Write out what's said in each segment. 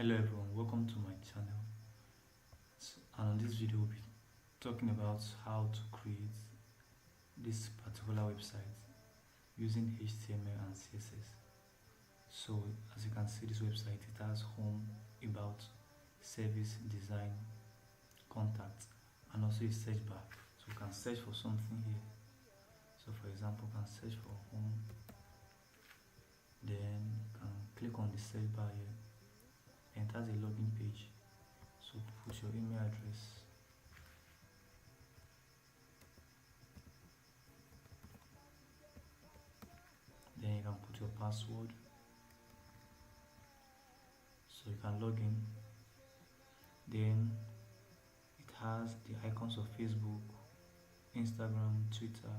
Hello everyone, welcome to my channel. And on this video we'll be talking about how to create this particular website using HTML and CSS. So as you can see, this website, it has home, about, service, design, contact, and also a search bar. So you can search for something here. So for example, you can search for home, then you can click on the search bar here, and it has a login page. So put your email address, then you can put your password, so you can log in. Then it has the icons of Facebook, Instagram, Twitter,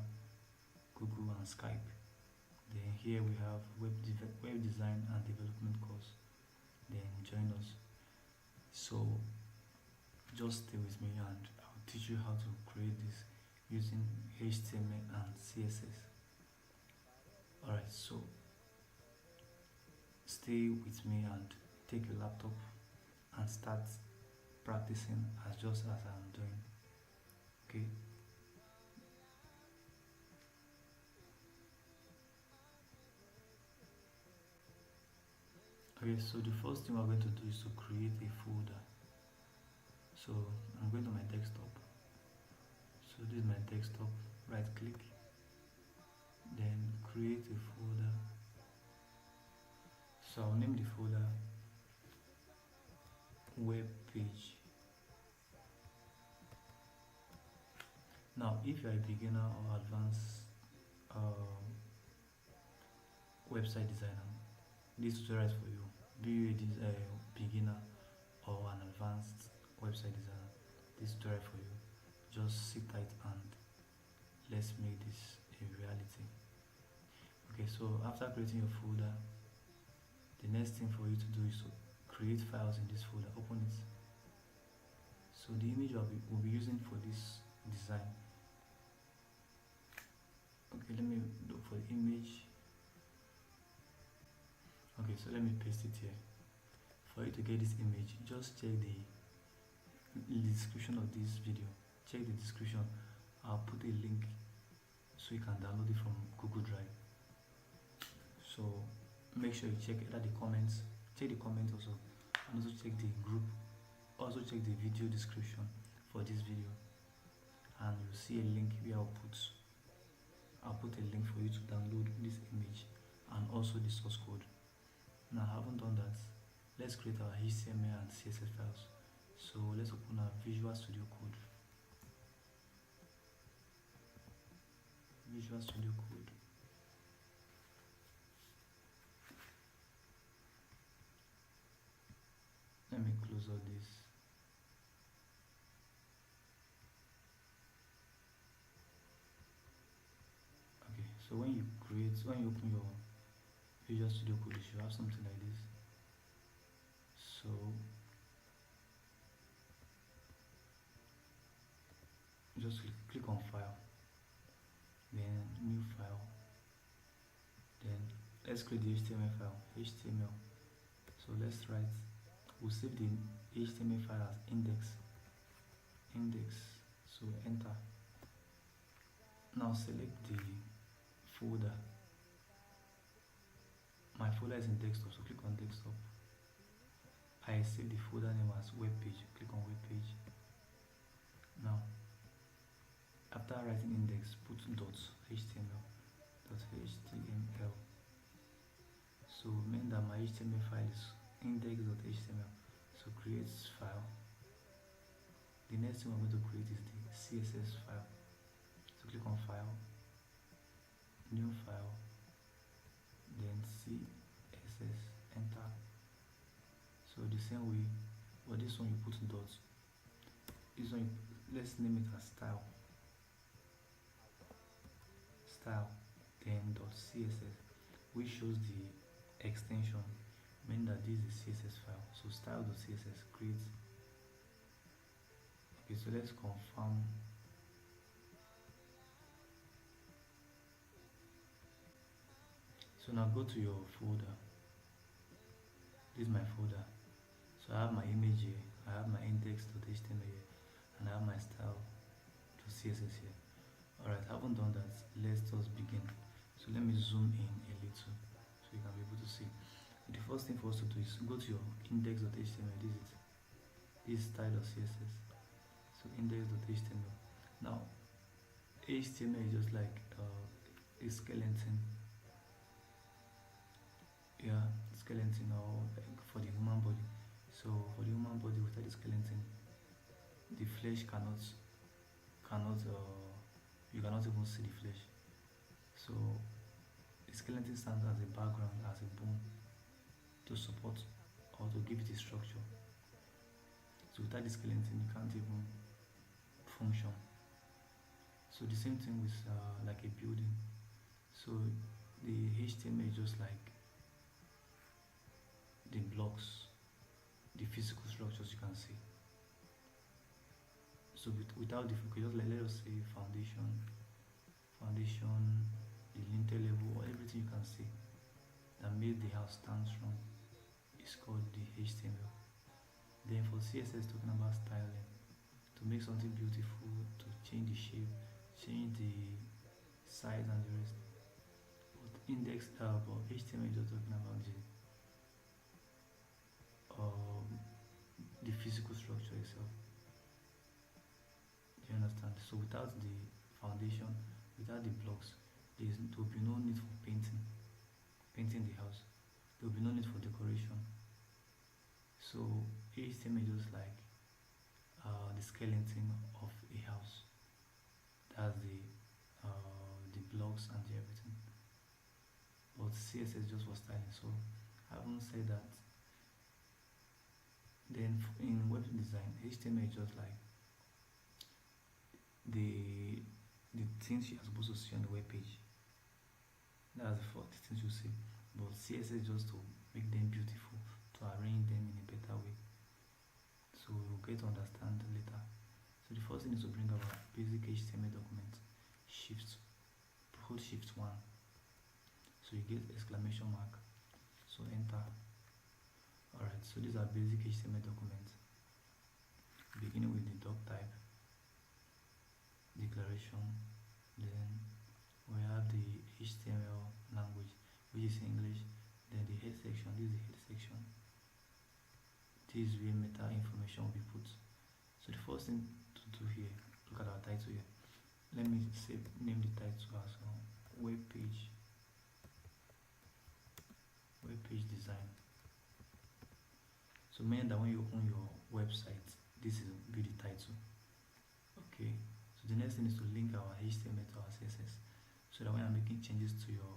Google, and Skype. Then here we have web design and development course. Then join us. So just stay with me and I'll teach you how to create this using HTML and CSS. Alright, so stay with me and take your laptop and start practicing as I'm doing. Okay. Okay, so the first thing we're going to do is to create a folder. So I'm going to my desktop. So this is my desktop. Right click, then create a folder. So I'll name the folder web page. Now if you're a beginner or advanced website designer, this tutorial is for you. Be you a beginner or an advanced website designer, this tutorial for you. Just sit tight and let's make this a reality. Okay, so after creating your folder, the next thing for you to do is to create files in this folder. Open it. So the image we'll be using for this design. Okay, let me look for the image. Okay, so let me paste it here. For you to get this image, just check the description of this video. Check the description. I'll put a link so you can download it from Google Drive. So make sure you check either the comments, check the comments also, and also check the group. Also check the video description for this video, and you'll see a link where I'll put a link for you to download this image and also the source code. Now I haven't done that. Let's create our HTML and CSS files. So let's open our Visual Studio Code. Visual Studio Code. Let me close all this. Okay, so when you open your Visual Studio Code, you should have something like this. So just click on File, then New File, then let's create the HTML file, HTML. So let's write, we'll save the HTML file as index. So enter. Now select the folder. My folder is in desktop, so click on desktop. I save the folder name as web page. Click on web page. Now after writing index, put .html. So mean that my HTML file is index.html. So create file. The next thing I'm going to create is the CSS file. So click on File, New File, then CSS, enter. So the same way, but this one you put dots. This one, let's name it as style, then .css, which shows the extension, meaning that this is a CSS file. So style.css create. Okay, so let's confirm. So now go to your folder. This is my folder. So I have my image here, I have my index.html here, and I have my style.css here. Alright, I haven't done that. Let's just begin. So let me zoom in a little so you can be able to see. The first thing for us to do is go to your index.html. This is style.css. So index.html. Now HTML is just like a skeleton. Yeah, skeleton, or like for the human body. So for the human body, without the skeleton, the flesh cannot you cannot even see the flesh. So the skeleton stands as a background, as a bone to support or to give it a structure. So without the skeleton, you can't even function. So the same thing with like a building. So the HTML is just like the blocks, the physical structures you can see. So without the, just like, let us say foundation, the lintel level, or everything you can see that made the house stand strong is called the HTML. Then for CSS, talking about styling, to make something beautiful, to change the shape, change the size and the rest. But but HTML is just talking about the physical structure itself. Do you understand? So without the foundation, without the blocks, there will be no need for painting the house. There will be no need for decoration. So HTML is just like the skeleton of a house. That's the blocks and the everything. But CSS just for styling. So I haven't said that. Then in web design, HTML is just like the things you are supposed to see on the web page. That's the things you see. But CSS is just to make them beautiful, to arrange them in a better way. So we'll get to understand later. So the first thing is to bring our basic HTML document. Hold shift 1. So you get exclamation mark. So enter. Alright, so these are basic HTML documents. Beginning with the doc type, declaration, then we have the HTML language, which is English, then the head section. This is the head section. This is where meta information will be put. So the first thing to do here, look at our title here. Let me name the title as web page design. So meaning that when you open your website, this will be the title. Okay. So the next thing is to link our HTML to our CSS, so that when I'm making changes to your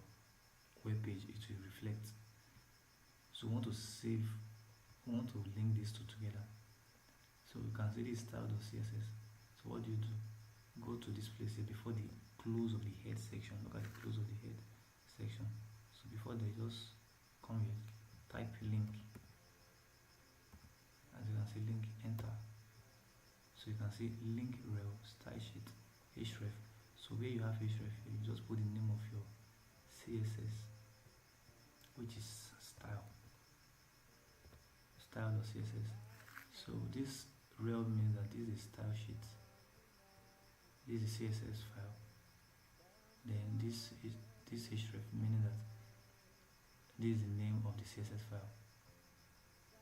web page, it will reflect. So we want to link these two together. So you can see this style.css. So what do? Go to this place here before the close of the head section. Look at the close of the head section. So before they just come here, type link. As you can see, link, enter. So you can see link rel style sheet href. So where you have href here, you just put the name of your CSS, which is style.css. So this rel means that this is style sheet, this is CSS file. Then this href meaning that this is the name of the CSS file.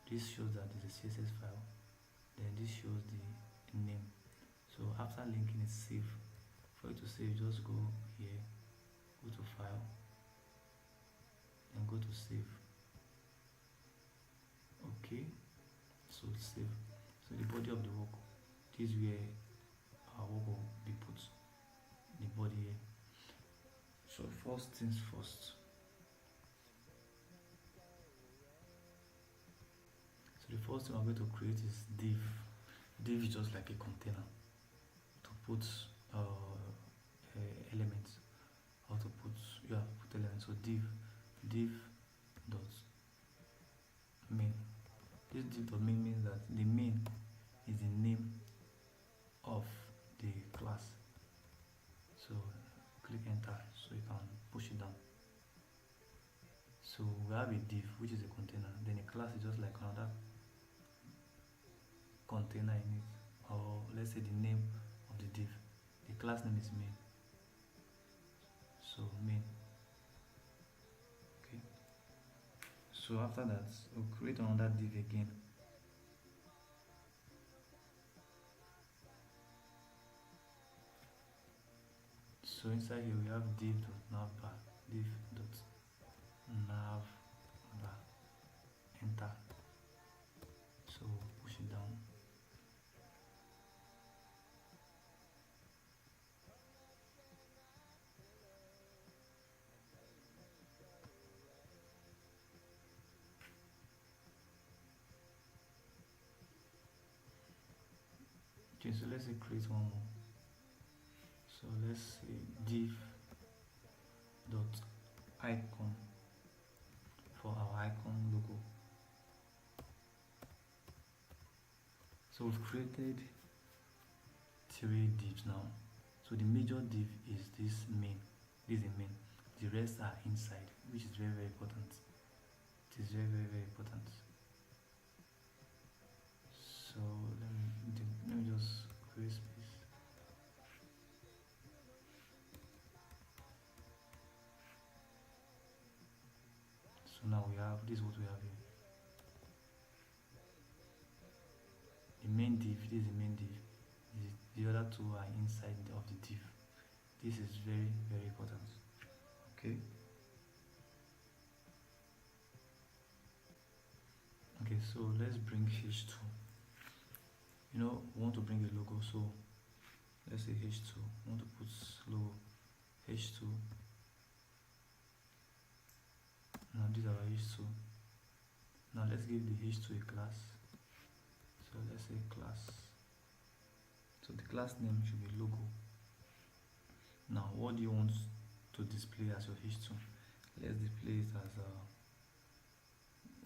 This shows that it's a CSS file. Then this shows the name. So after linking it, save. For you to save, just go here, go to file, and go to save. Okay, so save. So the body of the work, this is where our work will be put. The body here. So first things first. So the first thing I'm going to create is div. Div is just like a container to put elements, or to put elements. So div dot main. This div dot main means that the main is the name of the class. So click enter so you can push it down. So we have a div, which is a container. Then a class is just like another container in it, or let's say the name of the div. The class name is main, so main. Okay, so after that we'll create another div again. So inside here we have div.navbar, div.navbar, enter. So push it down. Okay, so let's say create one more. So let's say div dot icon for our icon logo. So we've created 3 divs now. So the major div is this main. This is the main. The rest are inside, which is very important. It is very important. So let me just create space. So now we have this is what we have here. The main div, this is the main div. The other two are inside of the div. This is very important. Okay. Okay, so let's bring h2. We want to bring a logo, so let's say h2. We want to put logo h2. Now these are our h2. Now let's give the h2 a class. So let's say class. So the class name should be logo. Now what do you want to display as your h2? Let's display it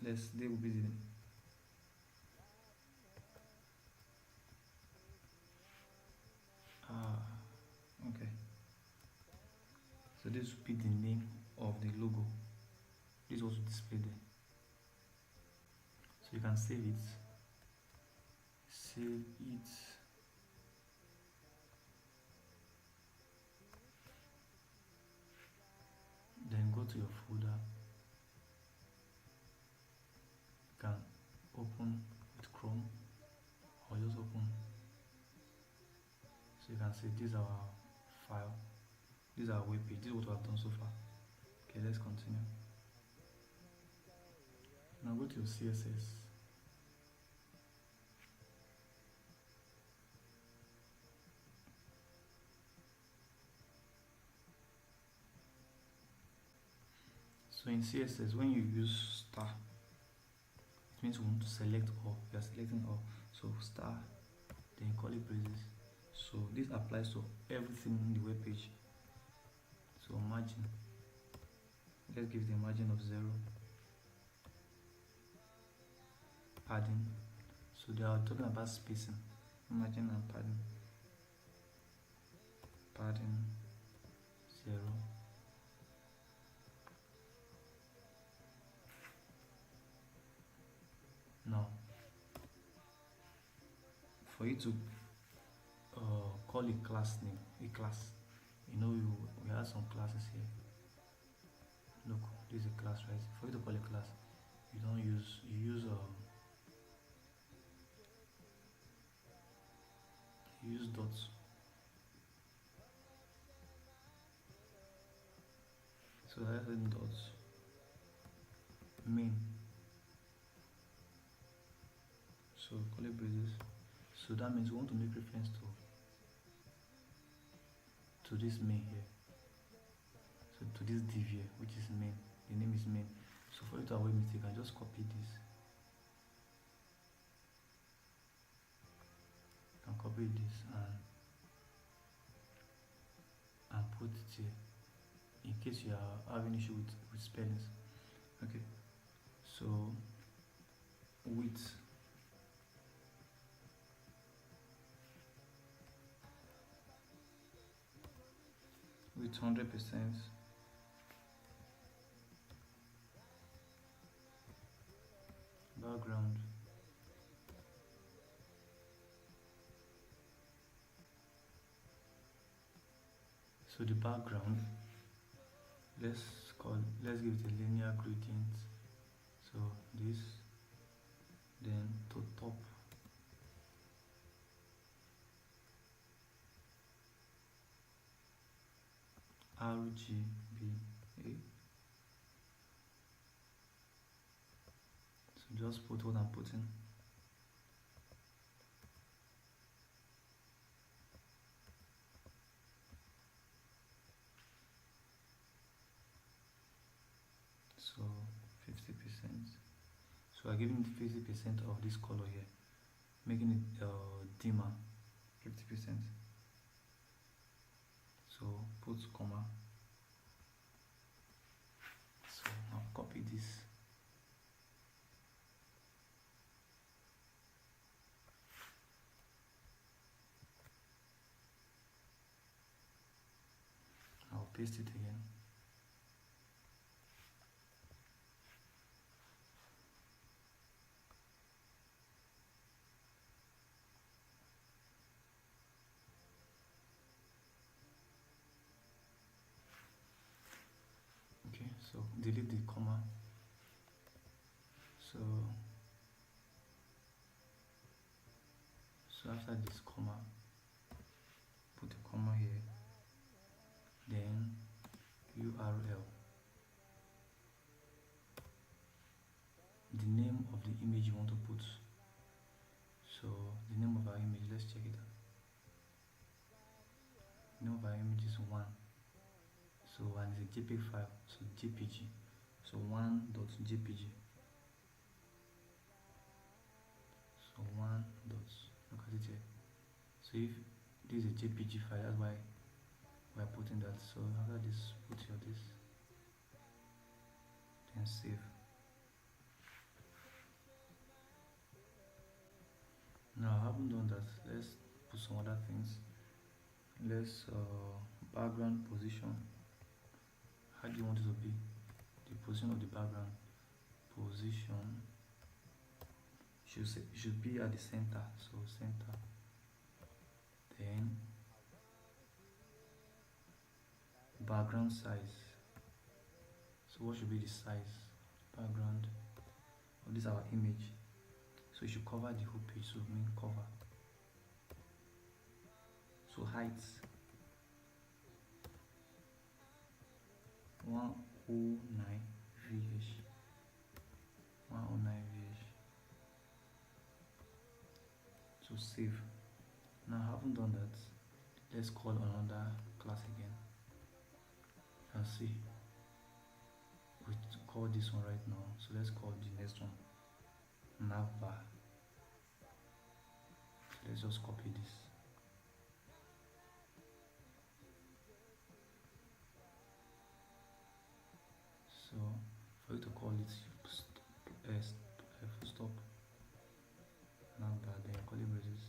as they will be the okay. So this will be the name of the logo. This is also displayed there. So you can save it. Then go to your folder. You can open with Chrome or just open. So you can see this is our file. This is our web page. This is what we have done so far. Okay, let's continue. Now go to your CSS. So in CSS, when you use star, it means we want to select all. We are selecting all. So star, then curly braces. So this applies to everything in the web page. So margin, let's give the margin of 0. Padding, so they are talking about spacing. Margin and padding. Padding 0. Now, for you to call a class name, a class, we have some classes here. Look, this is a class, right? For you to call a class, you use dots. So I have dots. Main. So curly braces. So that means we want to make reference to this main here. So to this div here, which is main. The name is main. So for you to avoid mistake, I just copy this. I can copy this and put it here, in case you are having issue with spellings. Okay. So width. With 100%. Background So the background, let's give it a linear gradient. So this, then to top, RGBA. So just put what I'm putting. So 50%. So I'm giving it 50% of this color here, making it dimmer, 50%. So put comma. So now copy this. I'll paste it again. Okay, so delete the comma. So after this comma, put a comma here, then URL, the name of the image you want to put. So the name of our image, let's check it out. The name of our image is 1. So and it's a JPEG file, so JPG. So 1.jpg. So 1 dot, look at it here. So if this is a JPG file, that's why we're putting that. So after this, put your this, then save. Now I haven't done that. Let's put some other things. Let's background position. How do you want it to be? The position of the background. Position should be at the center. So center. Then background size. So what should be the size? Background of this our image. So it should cover the whole page. So mean cover. So height 109 VH. 109 VH. So save. Now I haven't done that. Let's call another class again. And see. We call this one right now. So let's call the next one navbar. So let's just copy this. So for you to call it full stop navbar, then curly braces.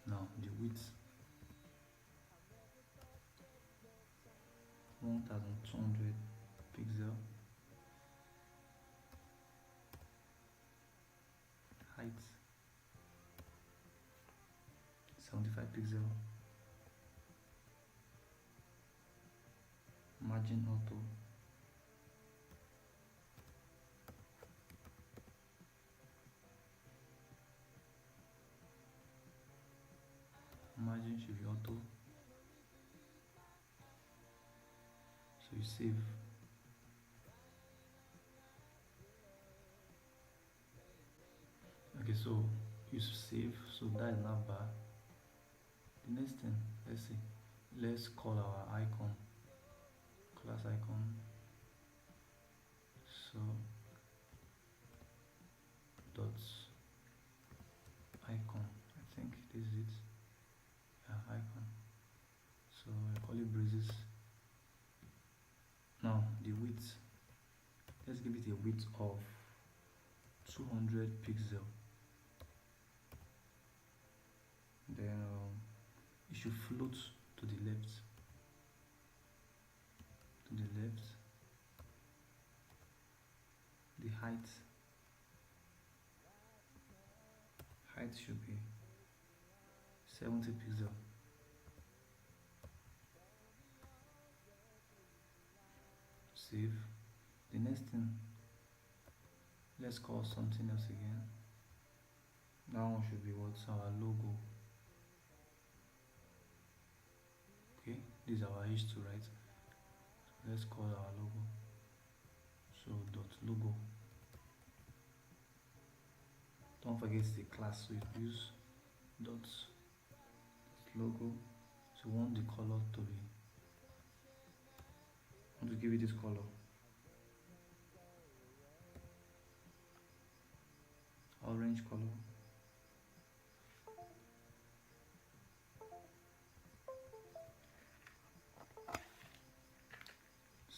Now the width 1200 pixel. Height 75 pixel. Margin auto. Margin should be auto. So you save. Okay, so you save. So that is navbar. The next thing, let's see. Let's call our icon, class icon. So dots icon. I think this is it. Yeah, icon. So I call it braces. Now the width. Let's give it a width of 200 pixel. Then it should float to the left. To the left. The height height should be 70 pixel. Save. The next thing, let's call something else again. That one should be what's our logo. Okay, this is our h2, right? So let's call our logo. So dot logo. Don't forget the class, so you use dot logo. So we want the color to be, I want to give it this color, orange color.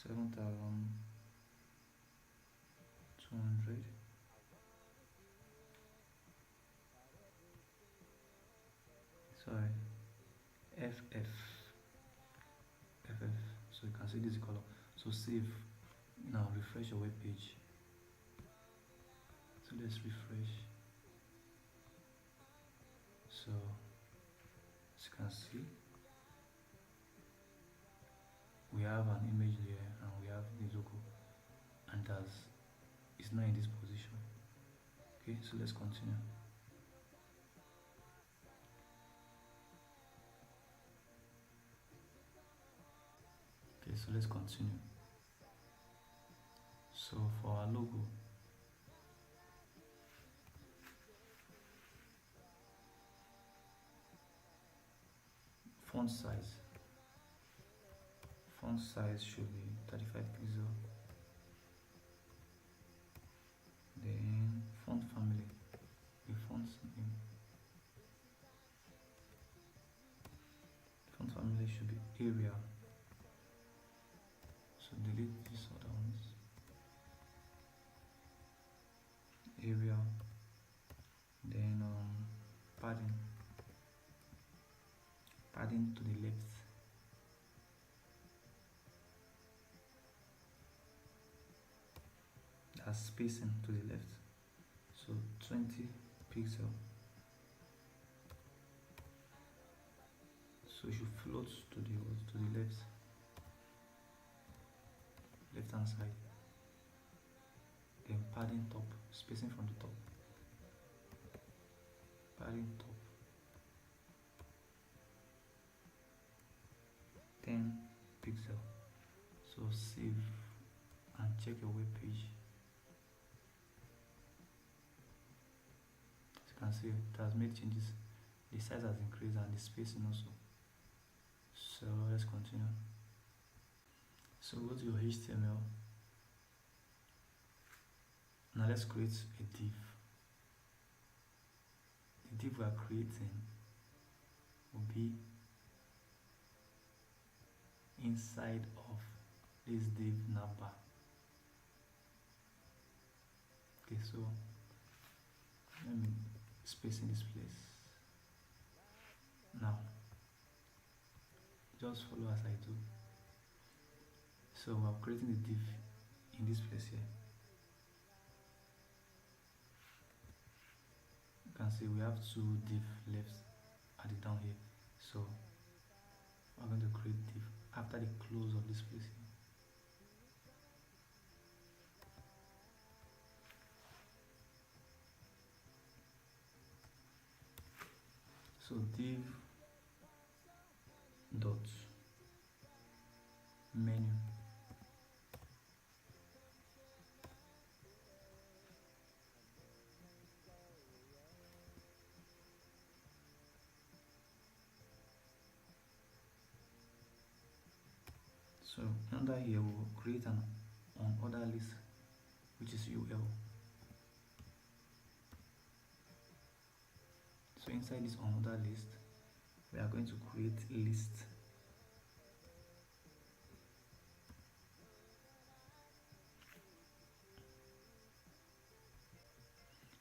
$7,200. Sorry, FF. So you can see this color. So save. Now refresh your web page. So let's refresh. So as you can see, we have an image here and we have the logo, and it's not in this position. Okay, so let's continue. Okay, so let's continue. So for our logo, font size should be 35 pixel. Then font family, the font name, font family should be Arial. So delete these other ones. Arial. Then padding to the left. That's spacing to the left. So 20 pixel. So it should float to the left hand side. Then padding top, spacing from the top. Padding top 10 pixel. So save and check your web page. As you can see, it has made changes. The size has increased and the spacing also. So let's continue. So go to your HTML. Now let's create a div. The div we are creating will be inside of this div navbar. Okay, so let me space in this place. Now just follow as I do. So we're creating the div in this place here. You can see we have two div left at the down here. So we're going to create div after the close of this place here. So div dot menu. So under here we'll create an on order list, which is UL. So inside this on order list, we are going to create a list.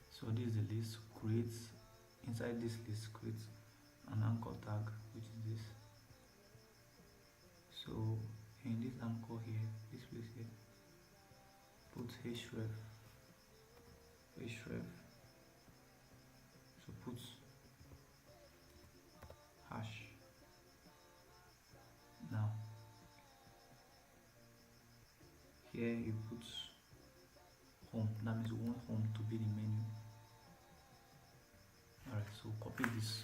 So this is the list. Inside this list, create an anchor tag, which is this. So in this anchor here, this place here, put href. So put here you put home. That means we want home to be the menu. Alright, so copy this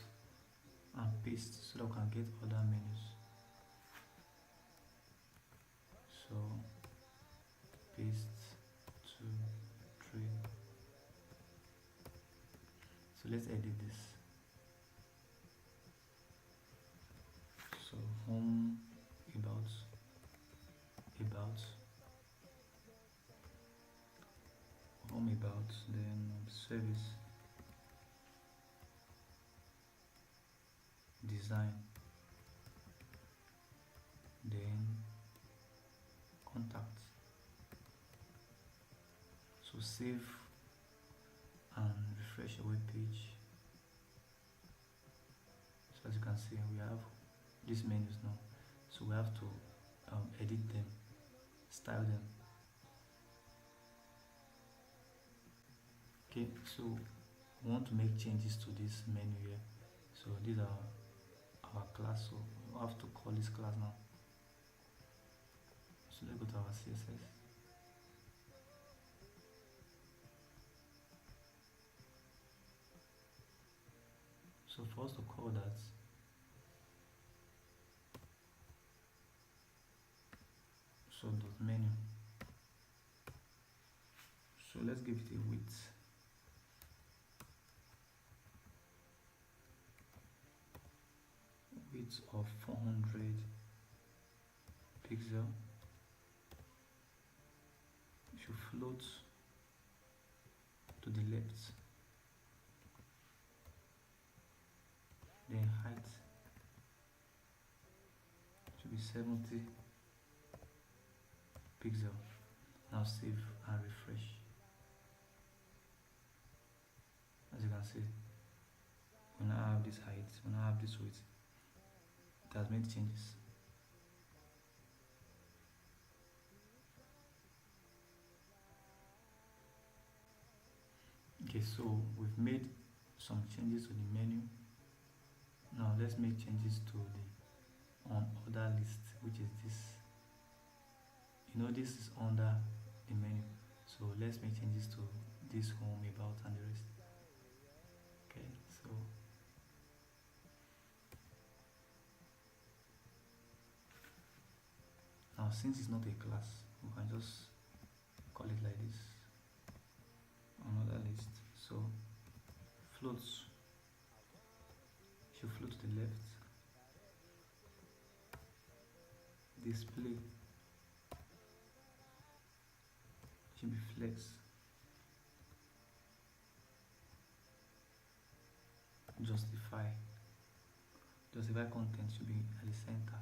and paste so that we can get other menus. So paste 2, 3. So let's edit this. So home, about, home, about, then service, design, then contact. So save and refresh your web page. So as you can see, we have these menus now. So we have to edit them, style them. Okay, so we want to make changes to this menu here. So these are our class, so we have to call this class now. So let's go to our CSS. So for us to call that, so dot menu. So let's give it a width. Width of 400 pixel. It should float to the left. Then height should be 70 pixel. Now save and refresh. As you can see, we now have this height, we now have this width. It has made changes. Okay, so we've made some changes to the menu. Now let's make changes to the other list, which is this. You know, this is under the menu, so let's make changes to this, home, about, and the rest. Okay, so now since it's not a class, we can just call it like this, another list. So floats should float to the left. Display should be flex. Justify content should be at the center.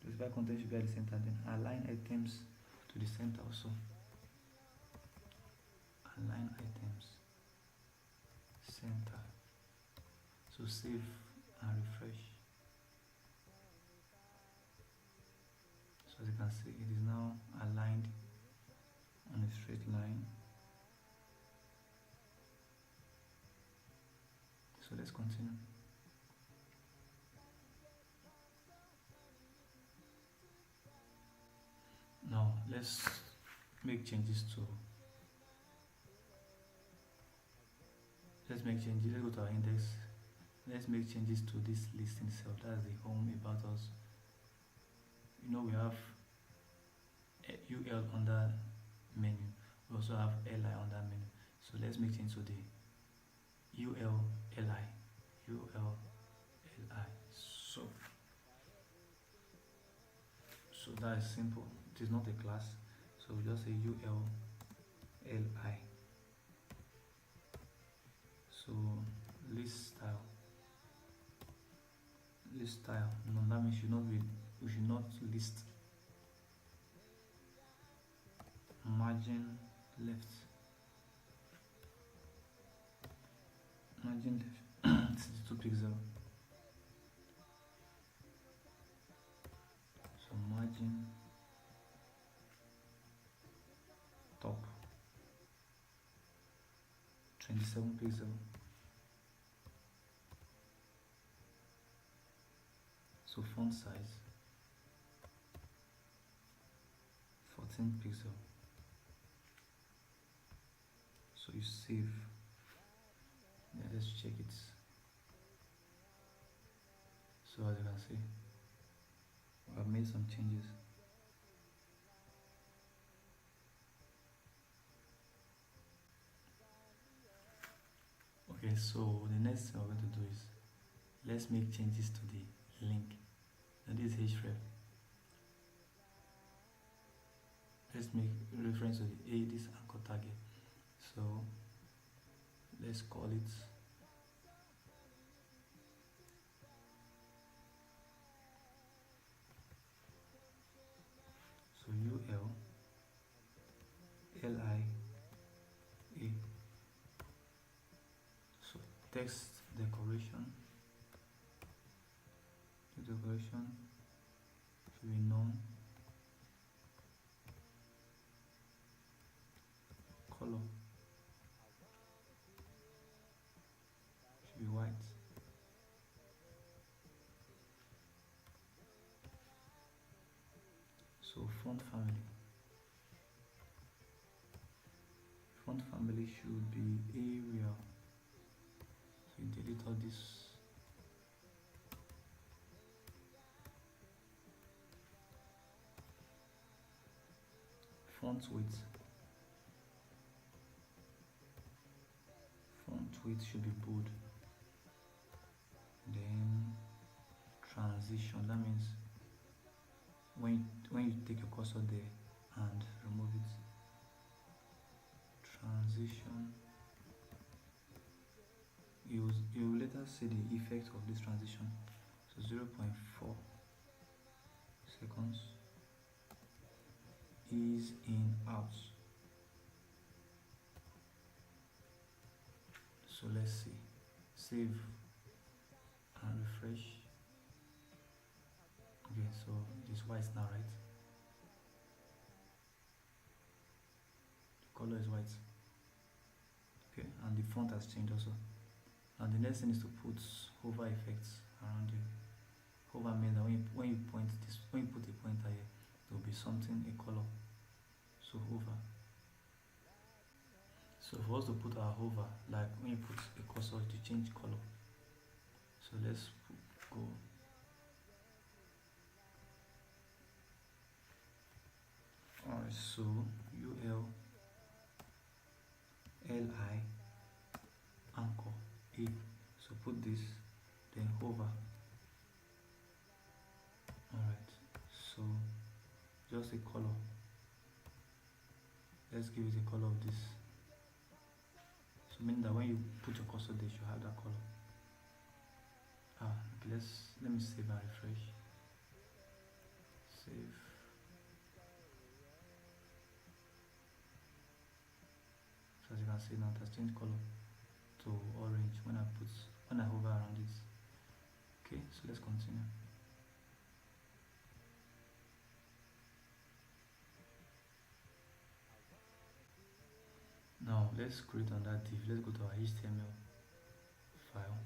Justify content should be at the center. Then align items to the center also. Align items center. So save and refresh. So as you can see, it is now aligned on a straight line. So let's continue. Now let's make changes to let's go to our index. Let's make changes to this list itself. That's the home, about us. You know, we have UL under menu. We also have LI under menu. So let's make change to the UL LI. So that is simple. It is not a class. So we just say UL LI. So list style. No, that means we should not list. Margin left. 62 pixel. So margin top 27 pixel. So font size 14 pixel. So you save. Yeah, let's check it. So as you can see, I've made some changes. Okay, so the next thing we're going to do is let's make changes to the link. And this is href. Let's make reference to the this anchor target. So let's call it so UL LI A. So text decoration. The decoration should be none. Color should be white. So font family. Font family should be Arial. So you delete all this. Font width. Font width should be bold. Then transition. That means when you take your cursor there and remove it. Transition. You will later see the effect of this transition. So 0.4 seconds. Is in out. So let's see. Save and refresh. Okay, so it is white now, right? The color is white. Okay, and the font has changed also. And the next thing is to put hover effects around it. Hover means that when you point this, when you put a pointer here, there will be something, a color. So hover. So for us to put our hover, like when you put a cursor to change color. So let's go. Alright, so UL LI anchor A. So put this, then hover. Alright, so just a color. Let's give it a color of this. So meaning that when you put your cursor there, you should have that color. Okay, let me save and refresh. Save. So as you can see now, it has changed color to orange when I hover around it. Okay, so let's continue. Now let's create on that div. Let's go to our HTML file.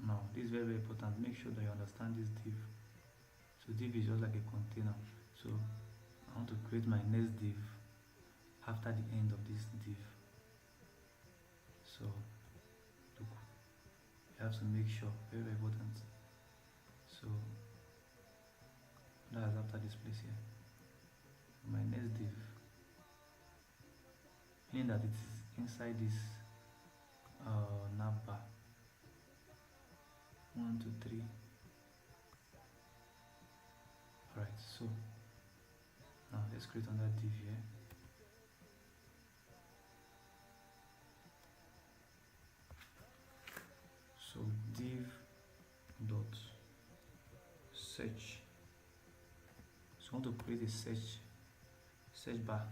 Now this is very, very important. Make sure that you understand this div. So div is just like a container. So I want to create my next div after the end of this div. So look, you have to make sure, very, very important. So that's after this place here. My next div, meaning that it is inside this nav bar. 1, 2, 3. Alright, so now let's create another div here. So div dot search. So I want to create a search bar.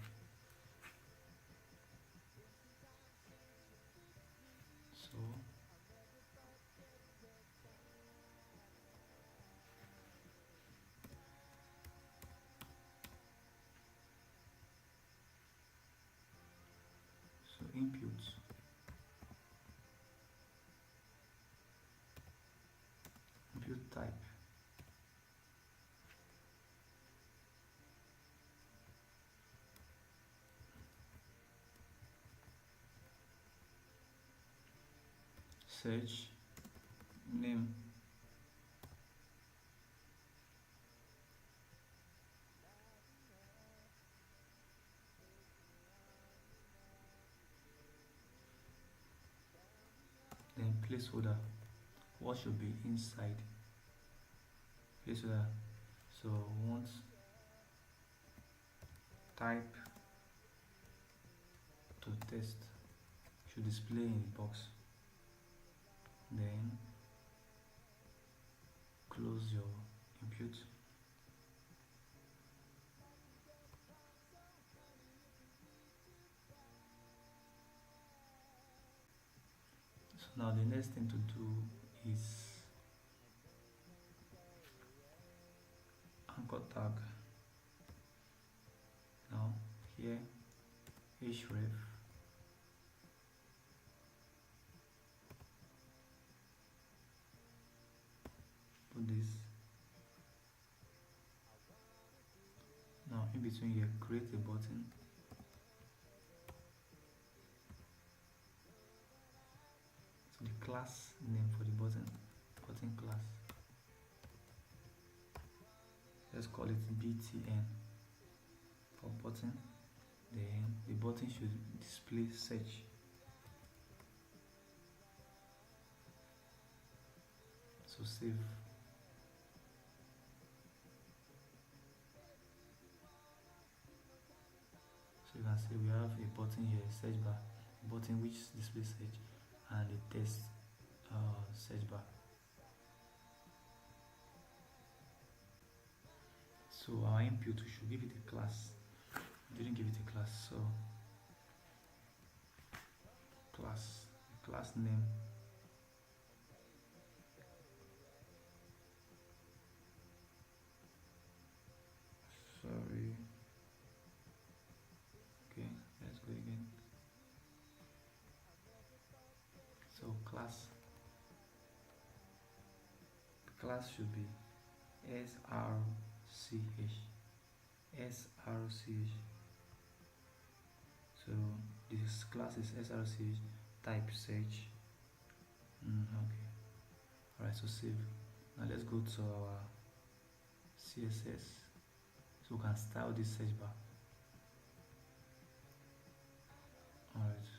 So inputs. type. Search name. Then placeholder. What should be inside placeholder? So want type to test should display in the box. Then close your input. So now the next thing to do is anchor tag. Now here href put this. Now in between here create a button. So the class name for the button class, let's call it btn for button. Then the button should display search. So save. So you can see we have a button here, search bar, a button which displays search, and a test search bar. So our input, we should give it a class. We didn't give it a class, so class name. Sorry. Okay, let's go again. So class should be srch. So this class is srch, type search. Okay, alright, so save. Now let's go to our css so we can style this search bar. Alright,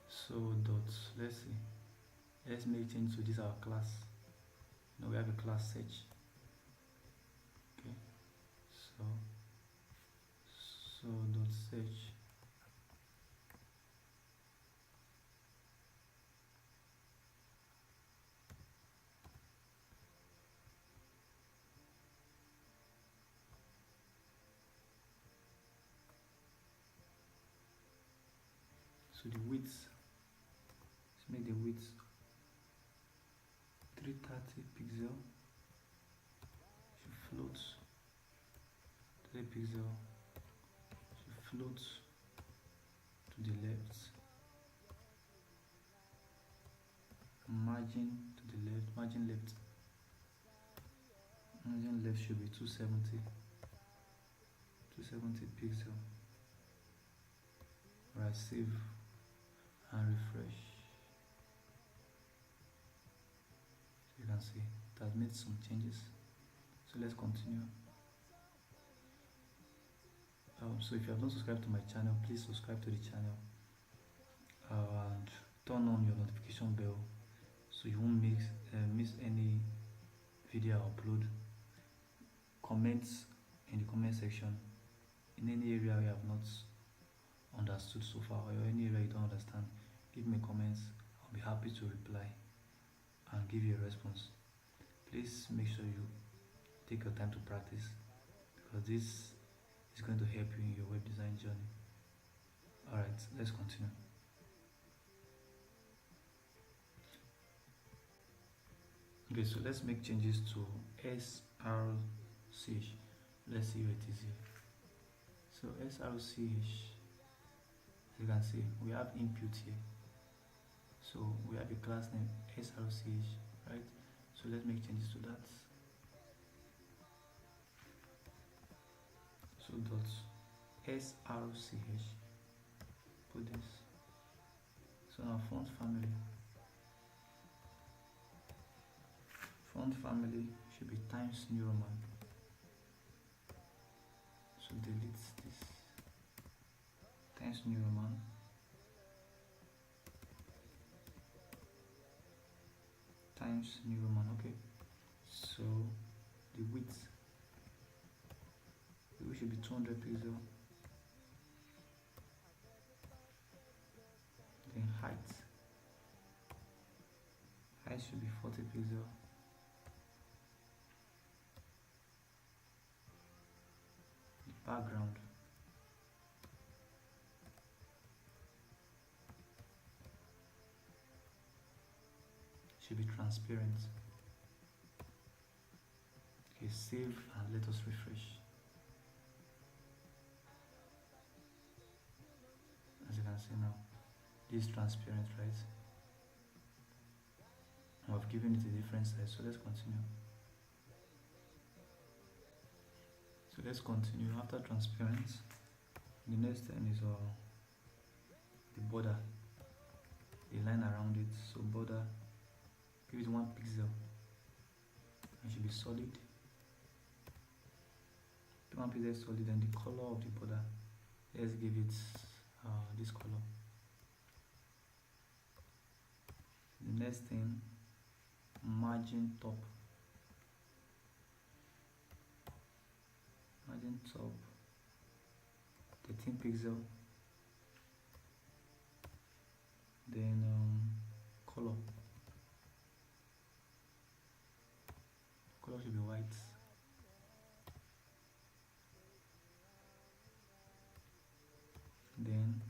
so let's make change to this our class. Now we have a class search. Okay, so dot search. So the width, let's make the width 330 pixel. Should float 3 pixel. Should float to the left. Margin to the left. Margin left. Margin left should be 270 pixel. Right, save and refresh. So you can see it has made some changes. So let's continue. So if you have not subscribed to my channel, please subscribe to the channel and turn on your notification bell so you won't miss any video I upload. Comment in the comment section in any area you have not understood so far, or any area you don't understand. Give me comments. I'll be happy to reply and give you a response. Please make sure you take your time to practice, because this is going to help you in your web design journey. Alright, let's continue. Okay, so let's make changes to srch. Let's see what it is here. So srch, as you can see, we have input here. So we have a class name srch, right? So let's make changes to that. So dot srch, put this. So now font family should be Times New Roman. So delete this Times New Roman. Times New Roman. Okay, so the width should be 200 pixel. Then height should be 40 pixel. The background should be transparent. Okay, save and let us refresh. As you can see now, this is transparent, right? I've given it a different size, so let's continue. So let's continue. After transparent, the next thing is the border, the line around it. So border, give it 1 pixel. It should be solid. 1 pixel solid, and the color of the border, let's give it this color. The next thing, margin top. Margin top 13 pixel. Then color should be white. Then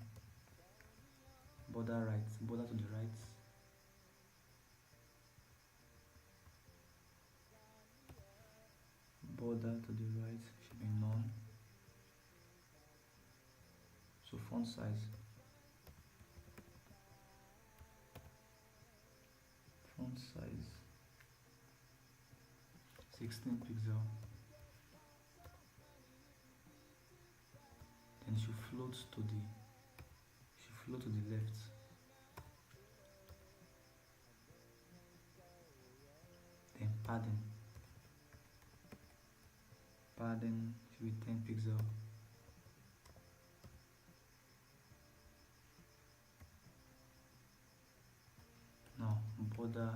border to the right. Border to the right should be none. So font size 16 pixel. Then it should float to the left. Then padding should be 10 pixel. Now border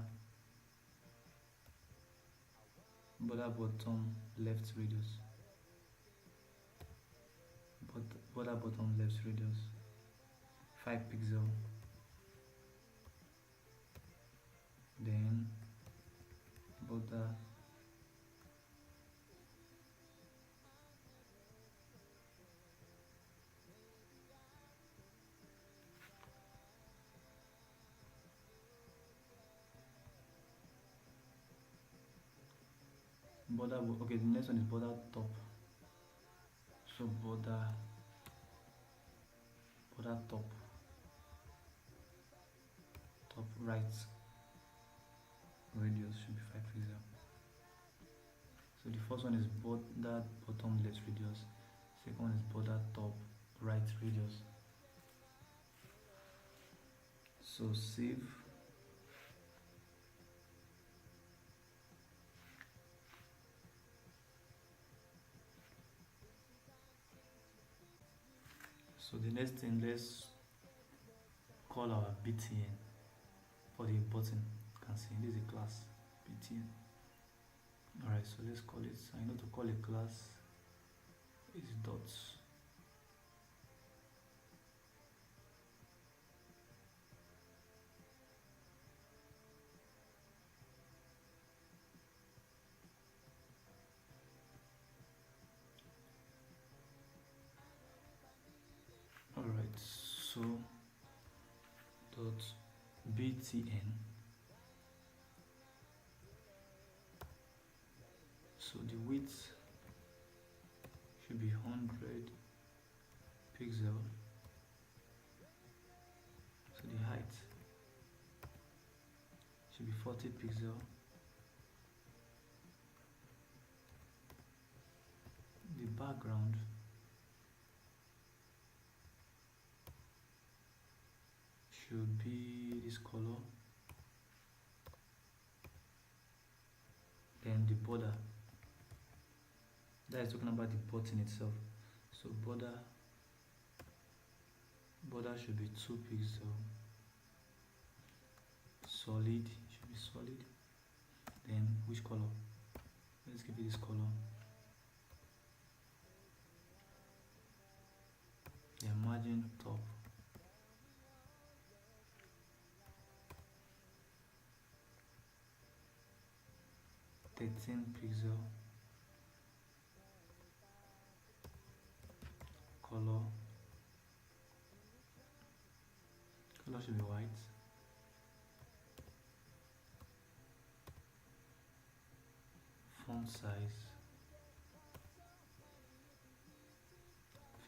bottom left radius. Border bottom left radius 5 pixel. Then border okay, the next one is border top. So border top right radius should be 5 pixel. So the first one is border bottom left radius. Second one is border top right radius. So save. So the next thing, let's call our btn for the button. You can see this is a class btn. Alright, so let's call it. I know to call a class is dots. Alright, so dot btn So the width should be 100 pixel. So the height should be 40 pixel. The background should be this color. Then the border, that is talking about the button itself. So border should be 2 pixel. Solid should be solid. Then which color? Let's give it this color. The margin top, (13 pixel). Color should be white. Font size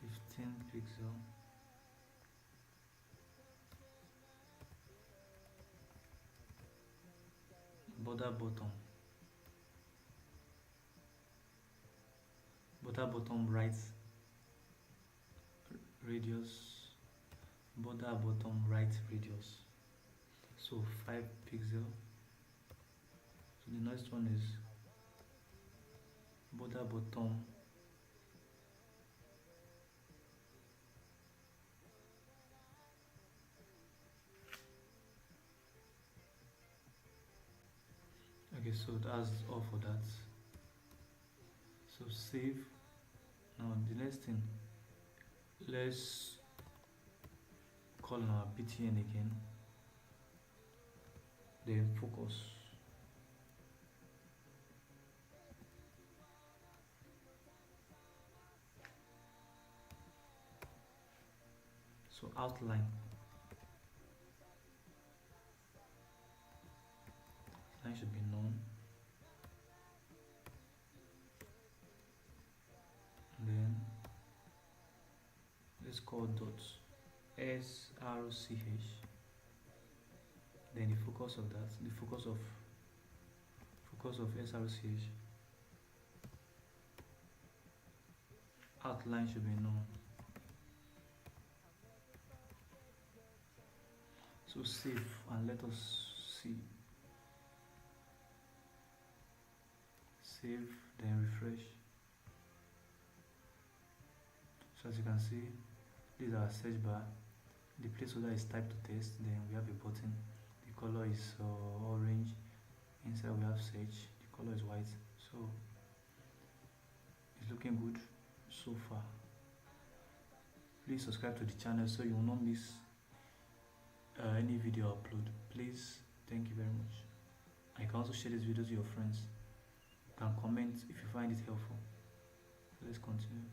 15 pixel. Border bottom right radius, border bottom right radius, so 5 pixel. So the next one is border bottom okay, so that's all for that. So save. Now the next thing, let's call on our btn again, then focus. So outline should be known. Then let's call dots srch. Then the focus of that, the focus of srch, outline should be known. So save and let us see. Save, then refresh. So as you can see, this is our search bar. The placeholder is type to text. Then we have a button. The color is orange. Inside we have search. The color is white. So it's looking good so far. Please subscribe to the channel so you will not miss any video upload. Please, thank you very much. And you can also share this video to your friends. You can comment if you find it helpful. So let's continue.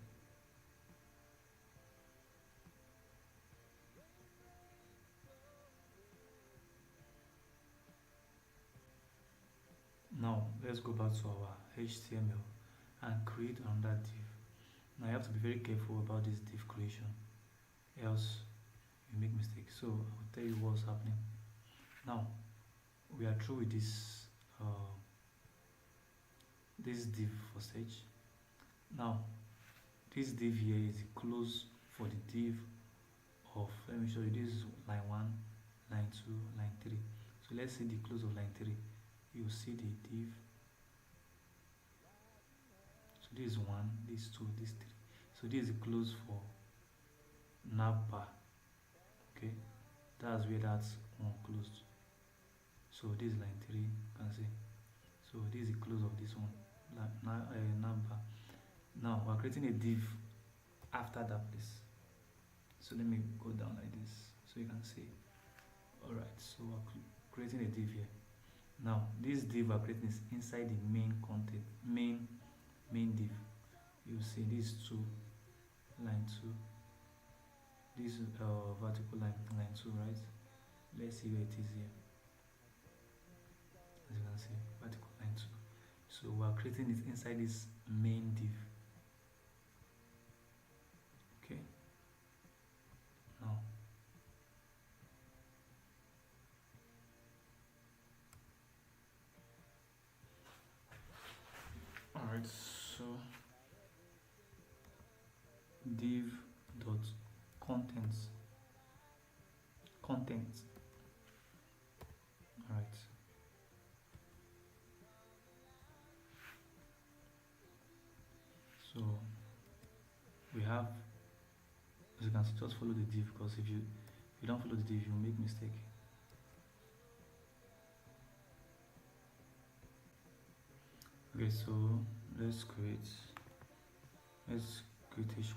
Now let's go back to our HTML and create another div. Now you have to be very careful about this div creation, else you make mistakes. So I will tell you what's happening. Now we are through with this div for search. Now this div here is the close for the div of, let me show you, this is line 1, line 2, line 3. So let's see the close of line 3. You see the div. So this is 1, this 2, this 3. So this is the close for nav bar. Okay, that's where that's one closed. So this is line 3, you can see. So this is the close of this one, nav bar. Now we're creating a div after that place. So let me go down like this so you can see. Alright, so we're creating a div here. Now this div we're creating is inside the main content, main div. You see these two, line 2, this vertical line 2, right? Let's see where it is here. As you can see, vertical line 2. So So we are creating it inside this main div. Okay, now alright, so div dot contents content. Alright, so we have, as you can see, just follow the div, because if you don't follow the div, you make mistake. Okay, so let's create H1.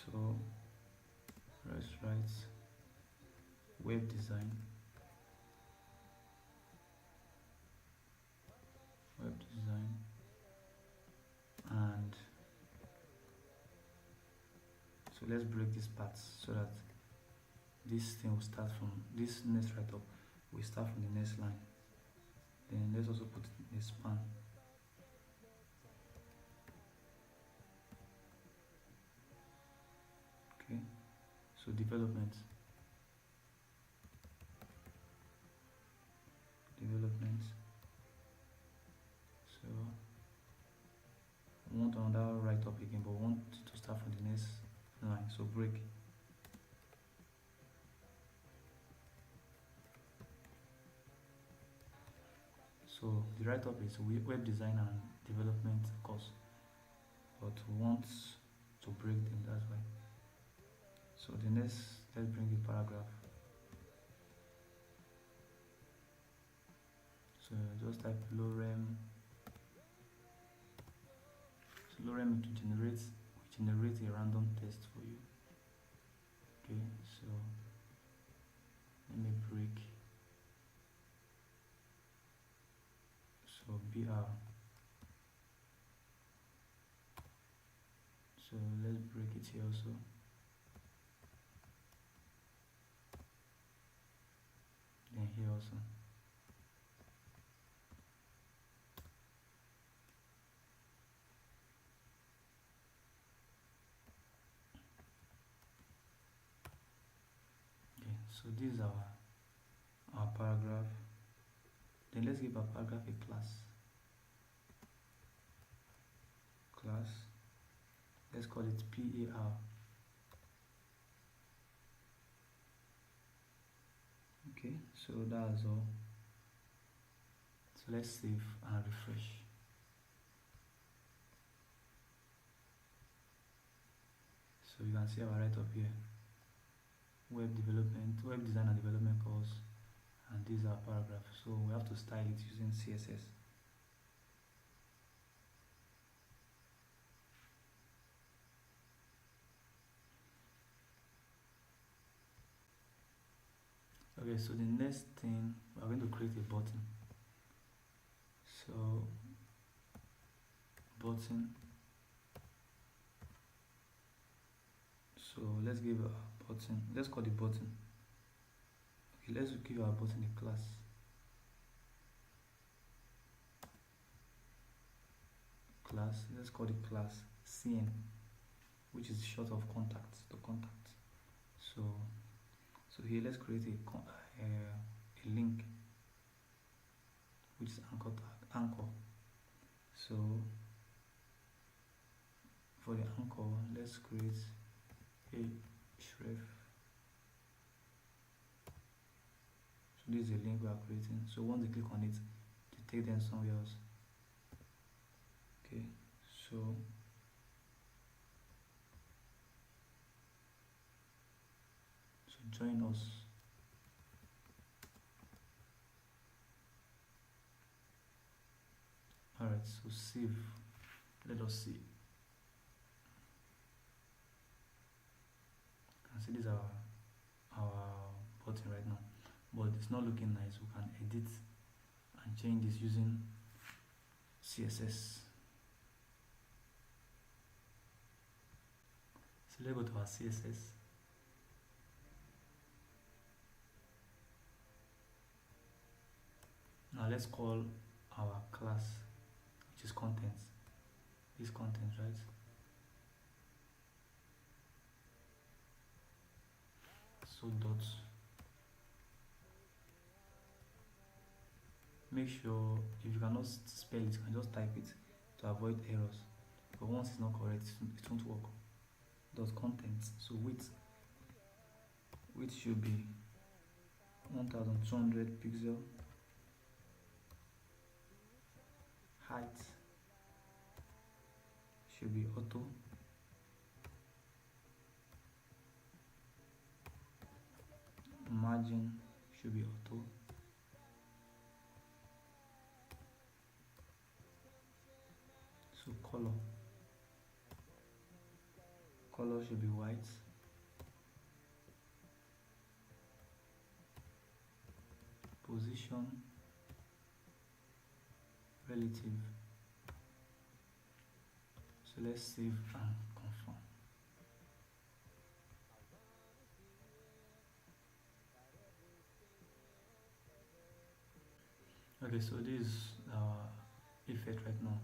So let's write web design, and so let's break this part so that this thing will start from this next write up, we start from the next line. Then let's also put a span. Okay, so development. So we want another write up again, but we want to start from the next line. So break. So the write up is web design and development course, but we want to break them, that's why. So the next, let's bring the paragraph. So just type lorem. So lorem to generate a random text for you. Okay, so let me break. So br. So let's break it here also. Then here also. Okay, so this is our paragraph. Then let's give our paragraph a class. Let's call it PAR. Okay, so that's all. So let's save and refresh. So you can see our write up here. Web design and development course, and these are paragraphs. So we have to style it using CSS. Okay, so the next thing, we're going to create a button. So button. So let's give a button. Let's call the button. Okay, let's give our button a class. Let's call the class CN, which is short of contact. The contact. So here let's create a link, which is anchor. So for the anchor, let's create a href. So this is a link we are creating. So once you click on it, to take them somewhere else. Okay, so join us. Alright, so save. Let us see. You can see this is our button right now, but it's not looking nice. We can edit and change this using CSS. So let's go to our CSS. let's call our class, which is contents. This content, right? So dot. Make sure if you cannot spell it, you can just type it to avoid errors. But once it's not correct, it won't work. Dot contents. So width should be 1200 pixel. Height should be auto. Margin should be auto. So color should be white. Position relative. So let's save and confirm. Okay, so this is our effect right now.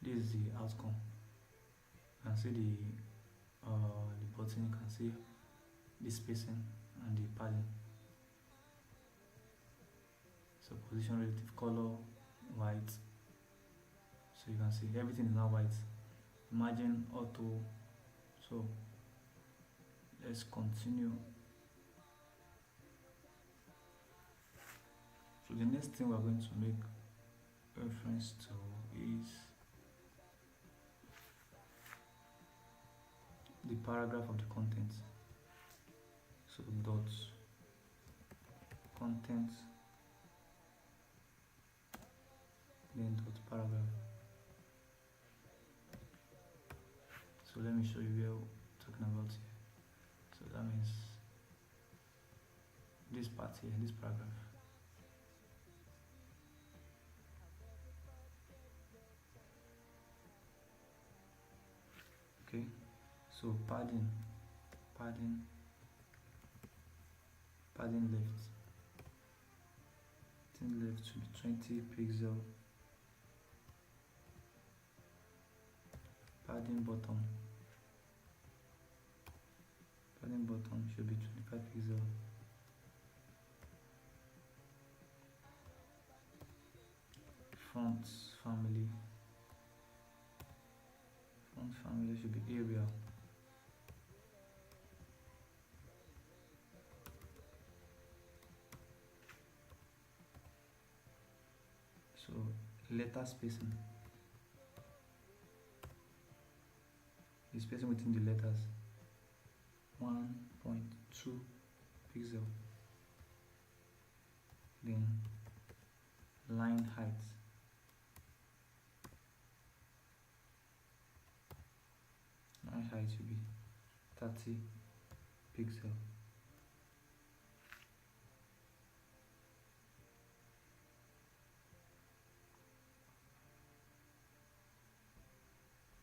This is the outcome. You can see the button, you can see the spacing and the padding. So position relative, color white. So you can see everything is now white. Margin auto. So let's continue. So the next thing we're going to make reference to is the paragraph of the content. So dot content, then dot paragraph. So let me show you where we're talking about here. So that means this part here, this paragraph. Okay, so padding left. Padding left should be 20 pixel. Padding bottom should be 25 pixel. Font family should be Arial. So letter spacing, the spacing within the letters, 1.2 pixel. Then line height, should be 30 pixel.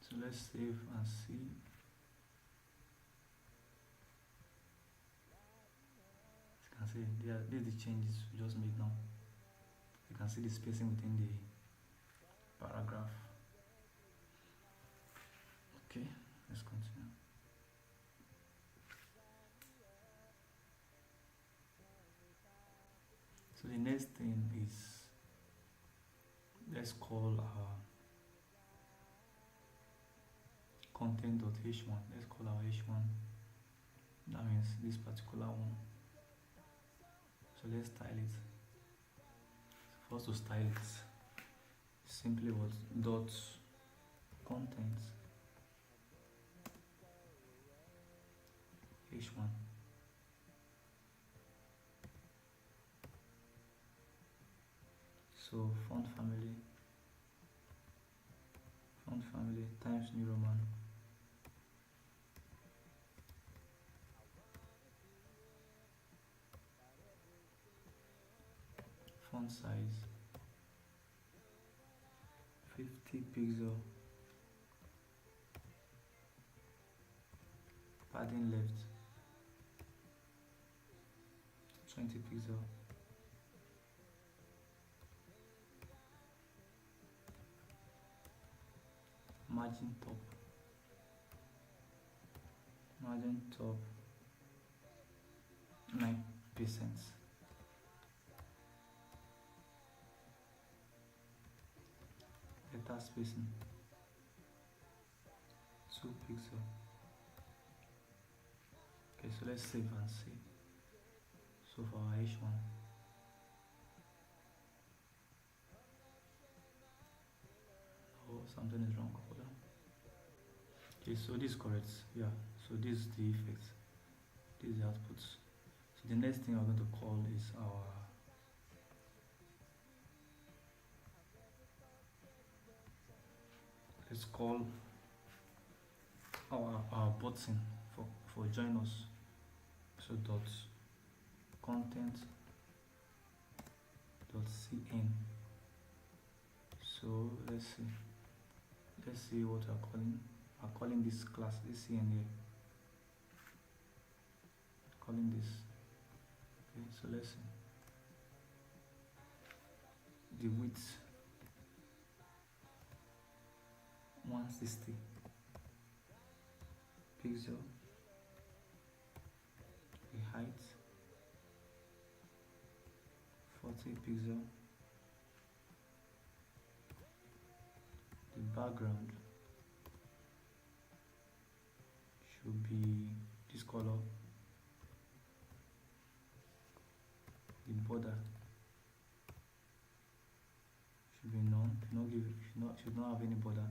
So let's save and see. As you can see, these are the changes we just made now. You can see the spacing within the paragraph. Okay, let's continue. So the next thing is, let's call our content.h1. Let's call our h1. That means this particular one. So let's style it. So first to style it, simply what dot content h1. So font family Times New Roman. Font size 50 pixel. Padding left 20 pixel. margin top 9%. Letter spacing 2 pixel. Okay, so let's save and see. So for our H1, oh, something is wrong. Hold on. Okay, so this is correct. Yeah, so this is the effect. This is the output. So the next thing we're going to call is our let's call our button for join us. So dot content dot cn. So let's see what we're calling this class, this cn here, calling this. Okay, so let's see the width 160 pixel, the height 40 pixel, the background should be this color, the border should be none, should not have any border.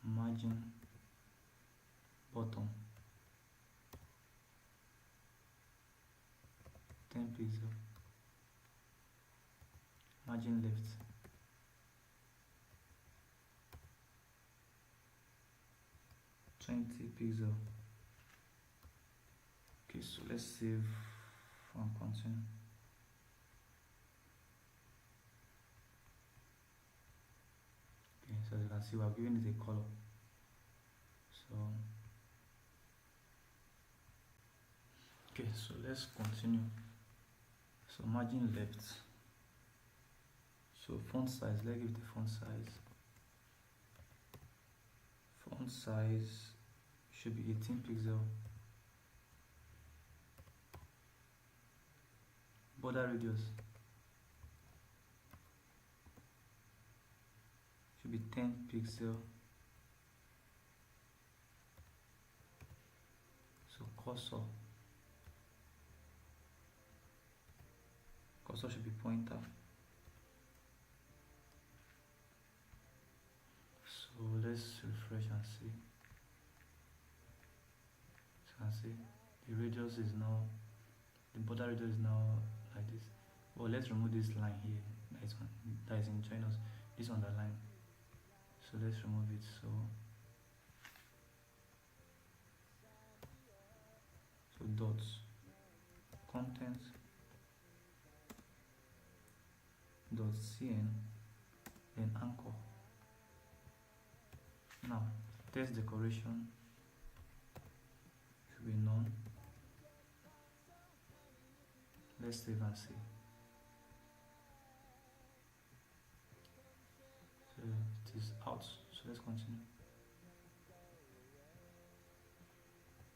Margin bottom 10 pixel, margin left 20 pixel. Okay, so let's save and continue. Okay, so as you can see, we are giving it a color. So okay, so let's continue. So margin left. So font size, let's give the font size. Font size should be 18 pixel. Border radius should be 10 pixel. So cursor should be pointer. So let's refresh and see. So you can see the radius is now, the border radius is now like this. Well, let's remove this line here that is in join us, this underline. So let's remove it. So dots content dot cn, then anchor. Now text decoration should be none. Let's save and see. So it is out. So let's continue.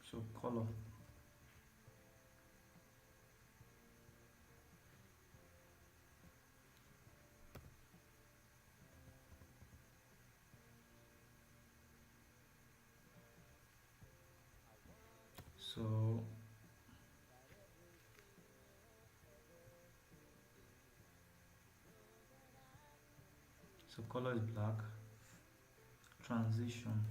So color so color is black. Transition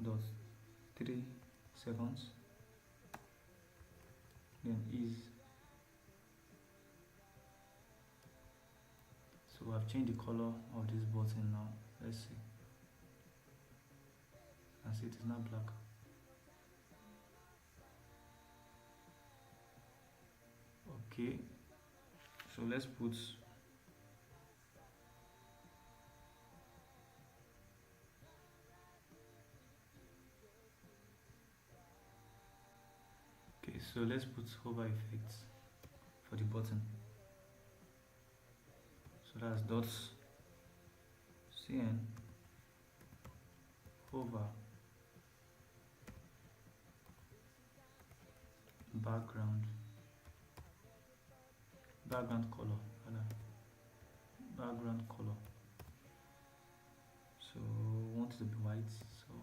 dot 3 seconds, then is. So I've changed the color of this button now. Let's see. And see, it is not black. Okay, so let's put so let's put hover effects for the button. So that's dots cn over background color, background color. So we want it to be white, so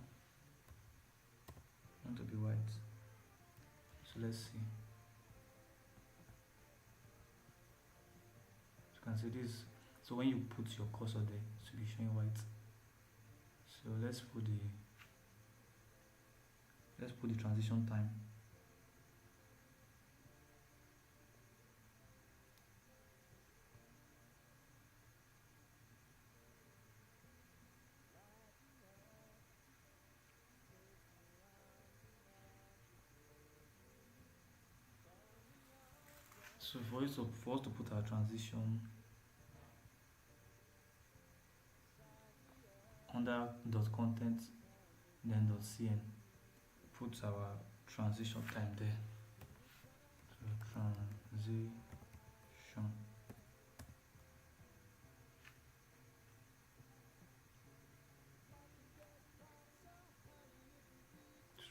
want to be white. So let's see. So you can see this. So when you put your cursor there, it should be showing white. So let's put the transition time. So for us to put our transition under dot content, then dot cn, put our transition time there. So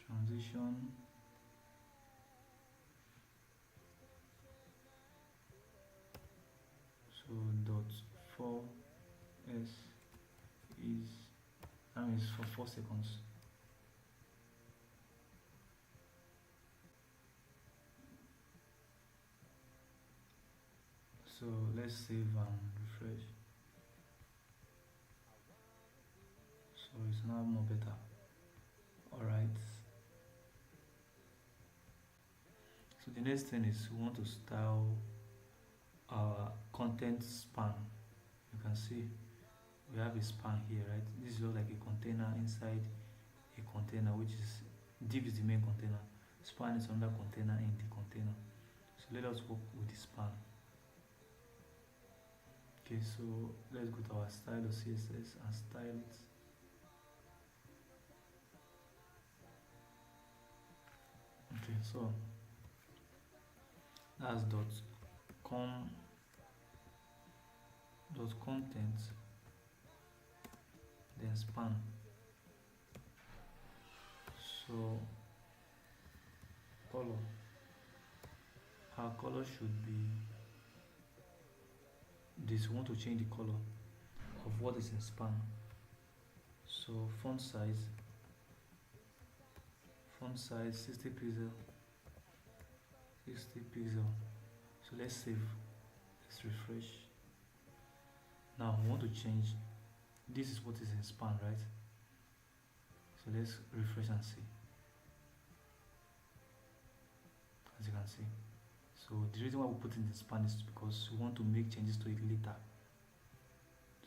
transition so dot 4s is, that means for 4 seconds. So let's save and refresh. So it's now more better. Alright. So the next thing is we want to style our content span. You can see we have a span here, right? This looks like a container inside a container, which is div is the main container, span is another container in the container. So let us work with the span. Okay, so let's go to our style.css and style it. Okay, so that's dot content, then span. So color, our color should be this. We want to change the color of what is in span. So font size 60 pixel. So let's save, let's refresh. Now we want to change, this is what is in span, right? So let's refresh and see. As you can see, so the reason why we put in the span is because we want to make changes to it later.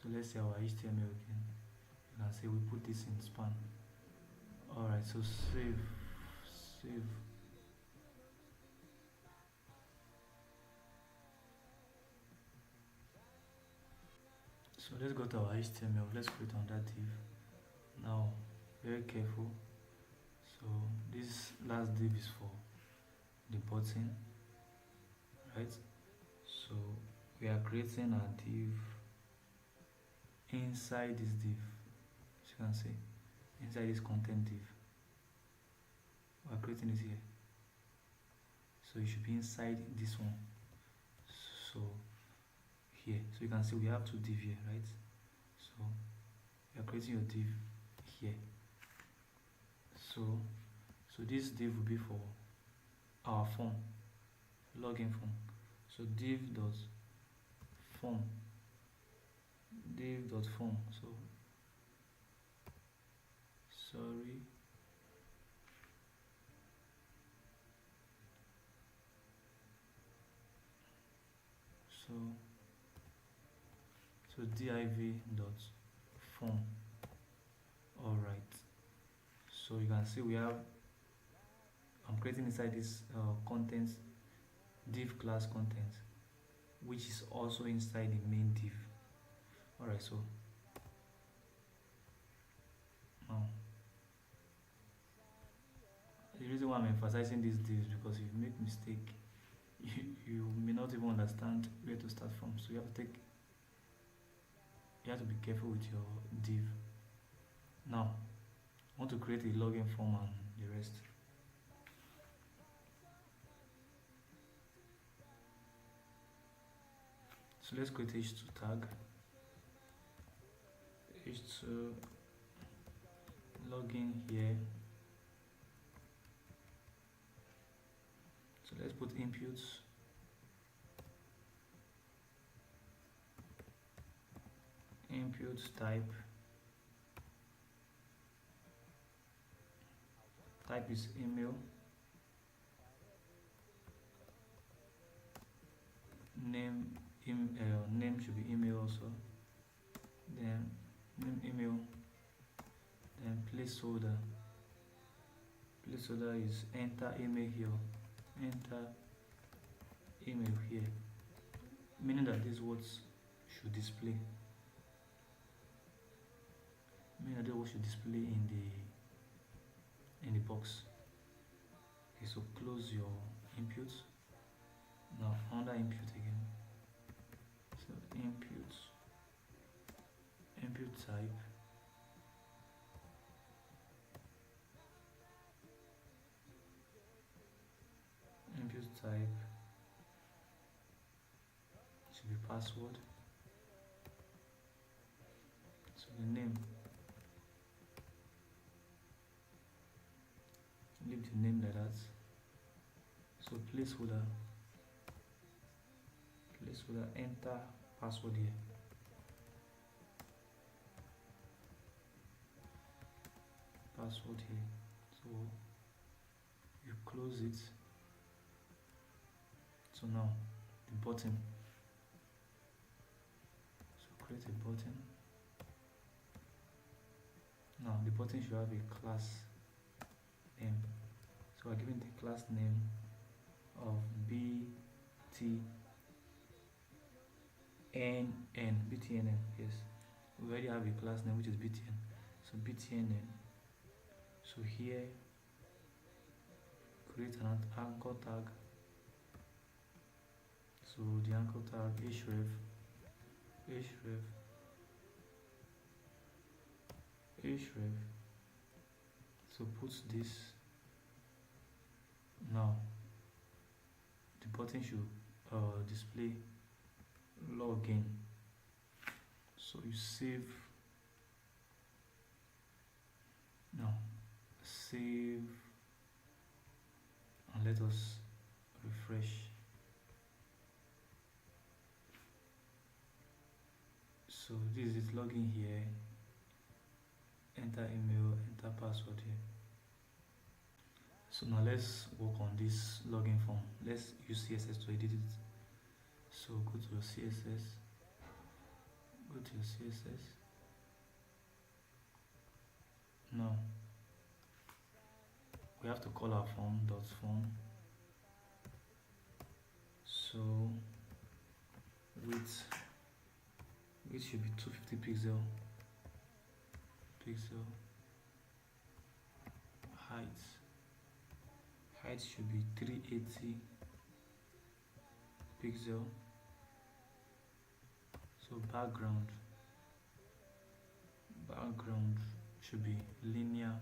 So let's see our HTML again. You can see we put this in span. Alright, so save. So let's go to our HTML. Let's create on that div. Now, very careful. So this last div is for the button, right? So we are creating a div inside this div. As you can see, inside this content div, we are creating it here. So it should be inside this one. So here, so you can see we have two div here, right? So you are creating your div here. So this div will be for our form, login form. So div dot form. So sorry. So div dot form. All right. So you can see we have, I'm creating inside this contents div class content, which is also inside the main div. All right. So now the reason why I'm emphasizing this div is because if you make mistake, you may not even understand where to start from. So you have to take you have to be careful with your div. Now I want to create a login form and the rest. So let's create h2 tag, h2 login here. So let's put inputs, type is email, name should be email also, then name email, then placeholder is enter email here, meaning that these words should display, in the box. Okay, so close your input. Now under input again, so input type, should be password. So the name, leave the name like that. So placeholder, enter password here. So you close it. So now the button, so create a button. Now the button should have a class name, so I give it the class name of btnn. Yes, we already have a class name which is btn, so btnn. So here create an anchor tag, so the anchor tag href, so put this. Now the button should display login. So you save. Now save and let us refresh. So this is it, login here, enter email, enter password here. So now let's work on this login form. Let's use CSS to edit it. So go to your CSS, now we have to call our form .form. So width should be 250 pixel, height should be 380 pixel. So background should be linear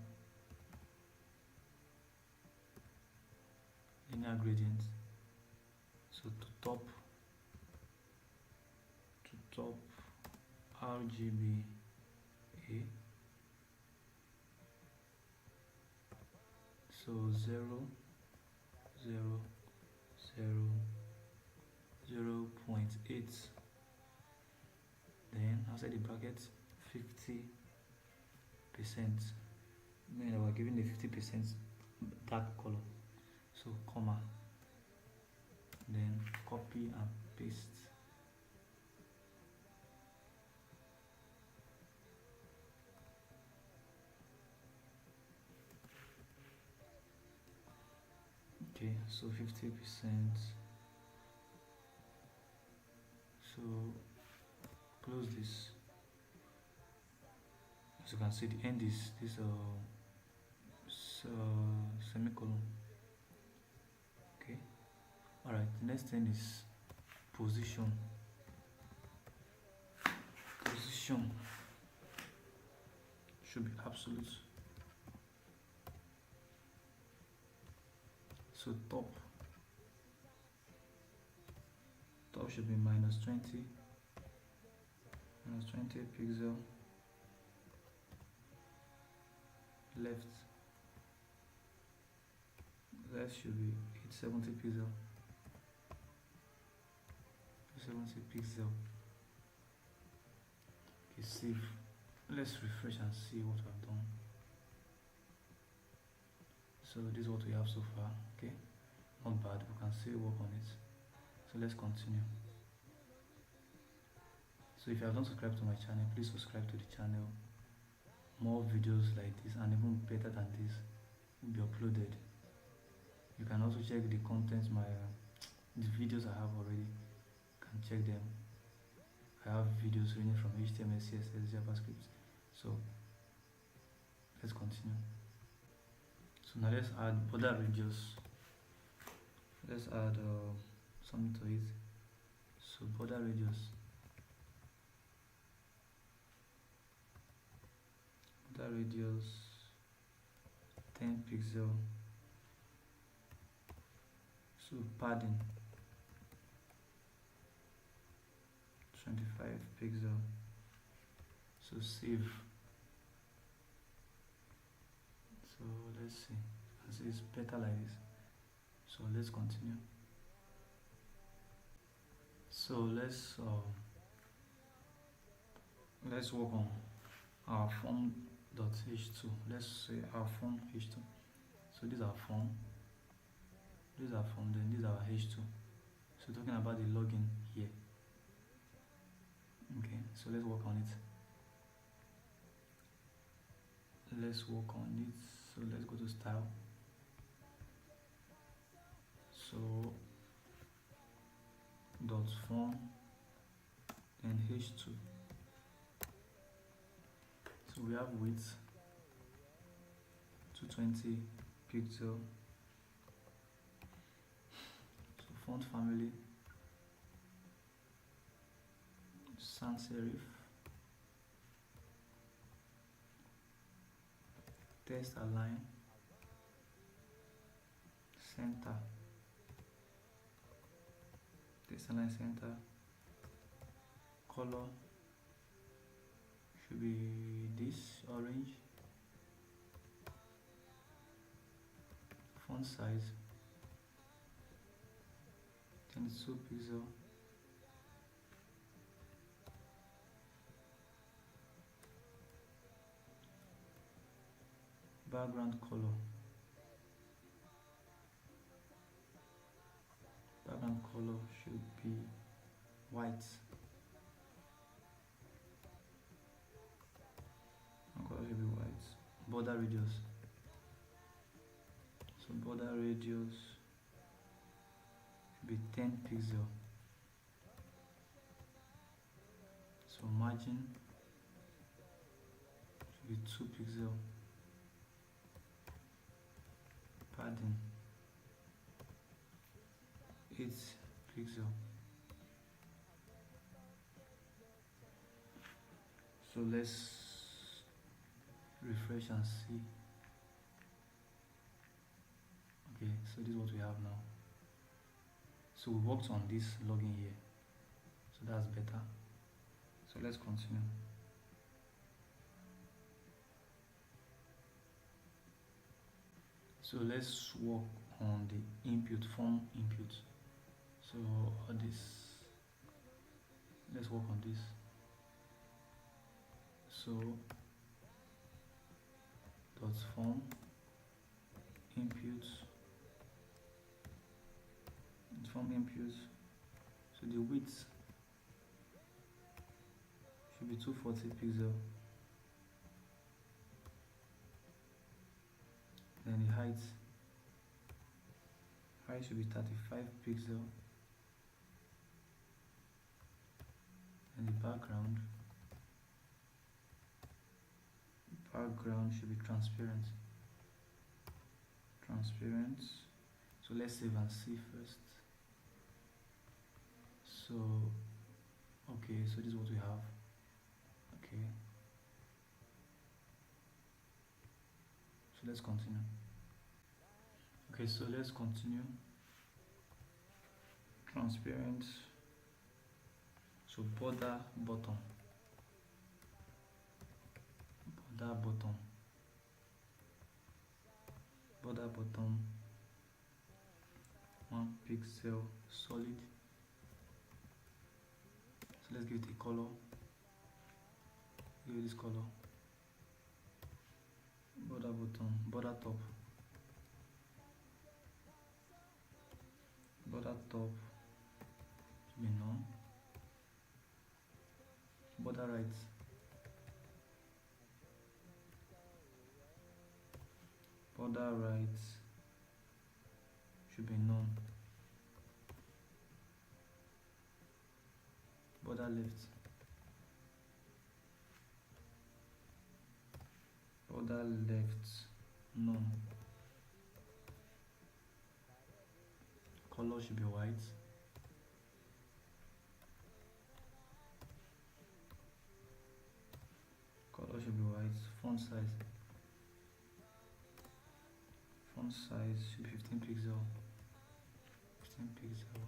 gradient. So to top RGB so 0.8, then outside the bracket 50%, meaning we're giving the 50% dark color. So comma, then copy and paste. Okay, so 50%. So close this. As you can see, the end is this semicolon. Okay. All right. The next thing is position. position should be absolute. So top should be -20 pixel. Left should be 870 pixel. 870 pixel. Okay, save. Let's refresh and see what I've done. So this is what we have so far. Okay, not bad. We can still work on it. So let's continue. So if you have not subscribed to my channel, please subscribe to the channel. More videos like this and even better than this will be uploaded. You can also check the contents, the videos I have already. You can check them. I have videos ranging from HTML, CSS, JavaScript. So let's continue. So now let's add border radius. Let's add something to it. So border radius. Border radius 10 pixel. So padding 25 pixel. So save. So let's see. As it's better like this. So let's continue. So let's work on our form.h2. Let's say our form h2. So this is our form. This is our form. Then this is our h2. So talking about the login here. Okay. So let's work on it. So let's go to style. So dot form and h2. So we have width 220 pixel. So font family sans serif. Text align center. Text align center. Color should be this orange. Font size 22 pixel. Background color. Background color should be white. Color should be white. Border radius. So border radius should be 10 pixel. So margin should be 2 pixel. Padding 8 pixel. So let's refresh and see. Okay, so this is what we have now. So we worked on this login here, so that's better. So let's continue. So let's work on the input, form input. So this, let's work on this. So dot form input, form input. So the width should be 240 pixel. Then the height should be 35 pixel. And the background should be transparent. So let's save and see first. So okay, so this is what we have. Okay, so let's continue. Okay, so let's continue. Transparent. So border bottom. Border bottom. Border bottom. 1 pixel solid. So let's give it a color. Give it this color. Border bottom. Border top. Border top should be none. Border right. Border right should be none. Border left. Border left none. Color should be white. Color should be white. Font size. Font size should be 15 pixel. 15 pixel.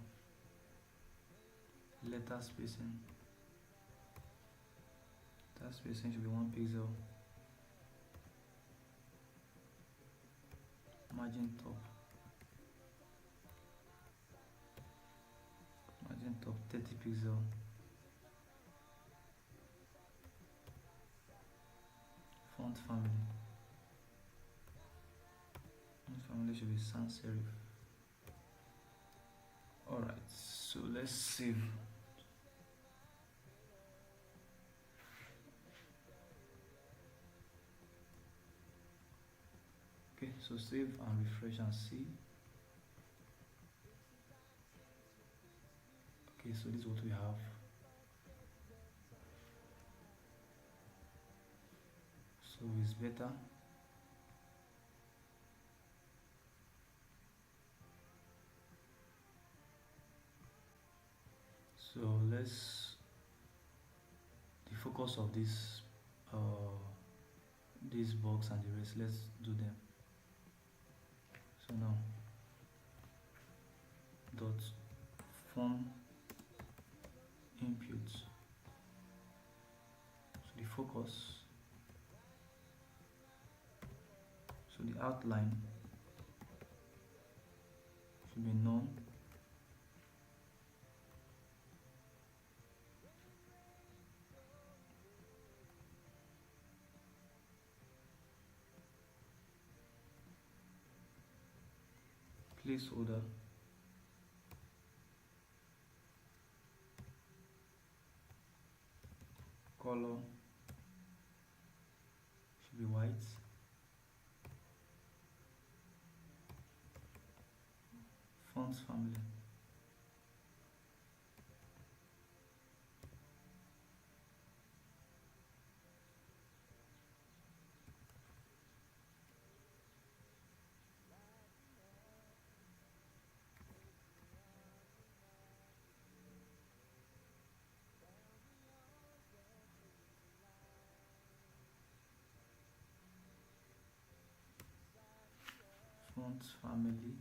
Letter spacing. Letter spacing should be 1 pixel. Margin top. Margin top 30 pixel. Font family. Font family should be sans serif. Alright, so let's save. Okay, so save and refresh and see. Okay, so this is what we have. So it's better. So let's the focus of this box and the rest, let's do them. So now dot form input. So the focus, so the outline should be none. Placeholder color should be white. Font family font family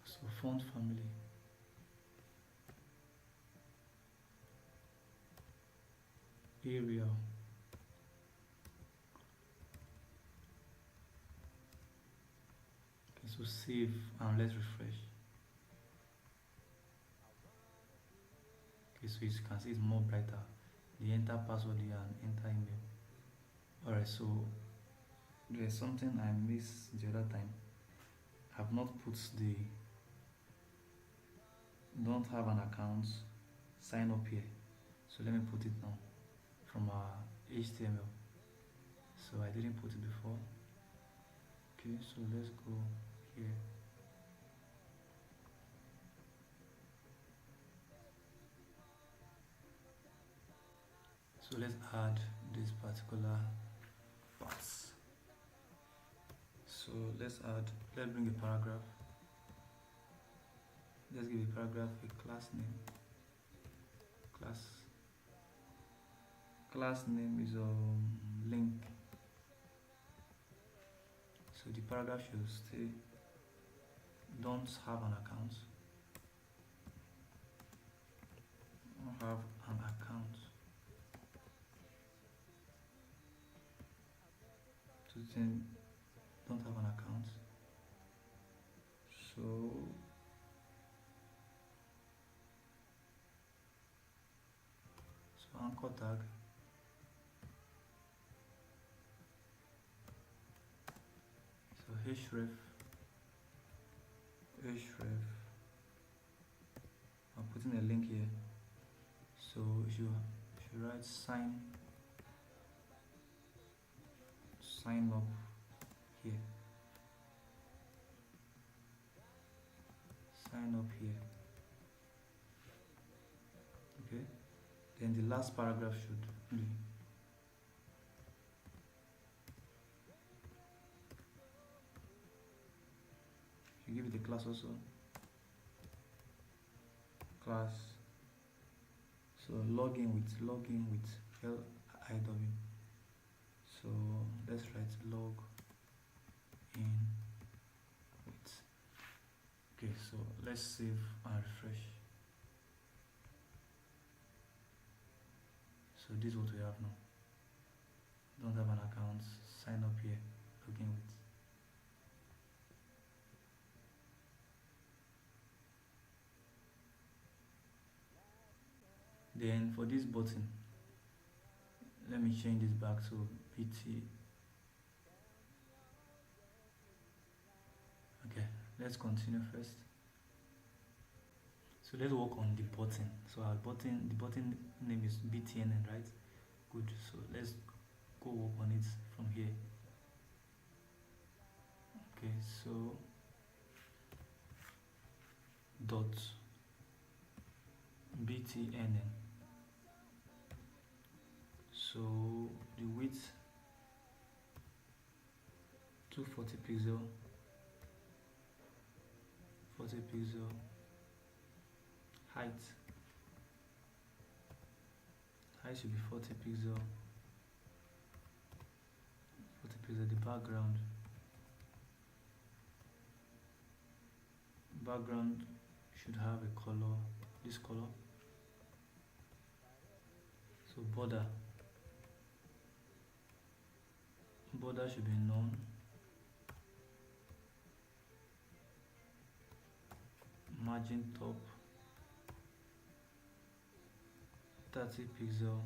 so font family area. Okay, so save and let's refresh. Okay, so you can see it's more brighter. The enter password here and enter email. Alright, so there's something I missed the other time. I've not put the don't have an account sign up here, so let me put it now from our HTML. So I didn't put it before. Okay, Okay, so let's go here. So let's add this particular parts. So let's bring a paragraph. Let's give a paragraph a class name. Class name is link. So the paragraph should say don't have an account. Don't have an account. So then don't have an account. So anchor tag. So href. I'm putting a link here. So you should write sign up here. Sign up here. Okay. Then the last paragraph should be you give it a class also. Class. So login with LIW. So let's write log in with. Okay, so let's save and refresh. So this is what we have now. Don't have an account, sign up here, login with. Then for this button, let me change this back to pt. Okay, let's continue first. So let's work on the button. So the button name is btnn, right? Good. So let's go work on it from here. Okay, so dot btnn. So the width 240 pixel, 40 pixel, height should be 40 pixel, the background should have a color, this color. So border should be none. Margin top 30 pixel.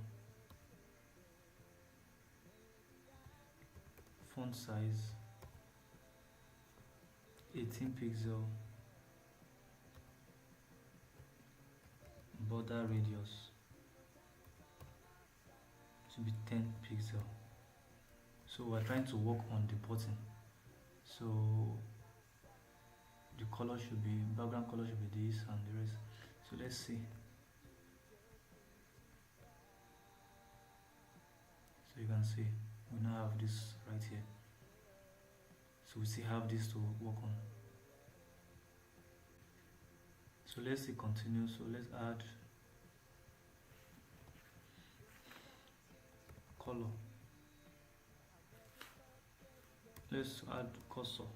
Font size 18 pixel. Border radius should be 10 pixel. So we're trying to work on the button. So the color should be, background color should be this and the rest. So let's see. So you can see we now have this right here. So we still have this to work on. So let's see continue. So let's add color. Let's add cursor.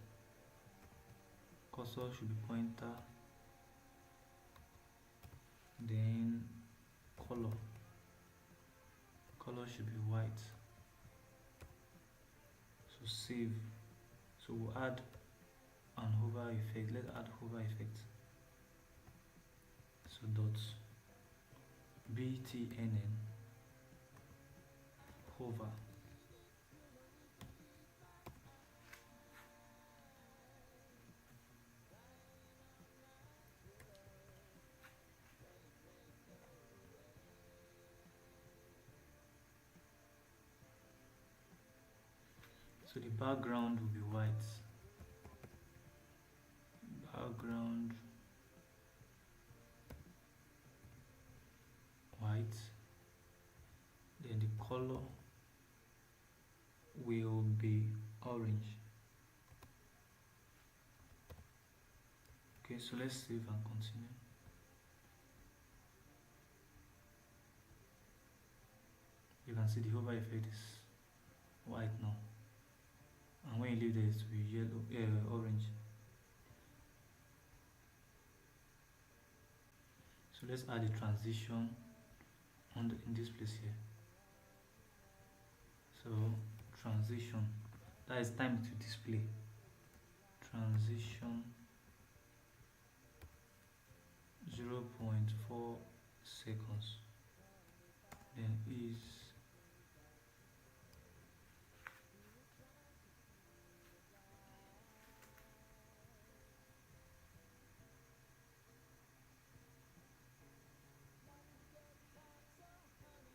Cursor should be pointer. Then color should be white. So save. So we'll add an hover effect. Let's add hover effect. So dot btnn hover. So the background will be white. background white, then the color will be orange. Okay, so let's save and continue. You can see the hover effect is white now, and when you leave there it will be yellow, orange. So let's add a transition in this place here. So transition, that is time to display. Transition 0.4 seconds, then is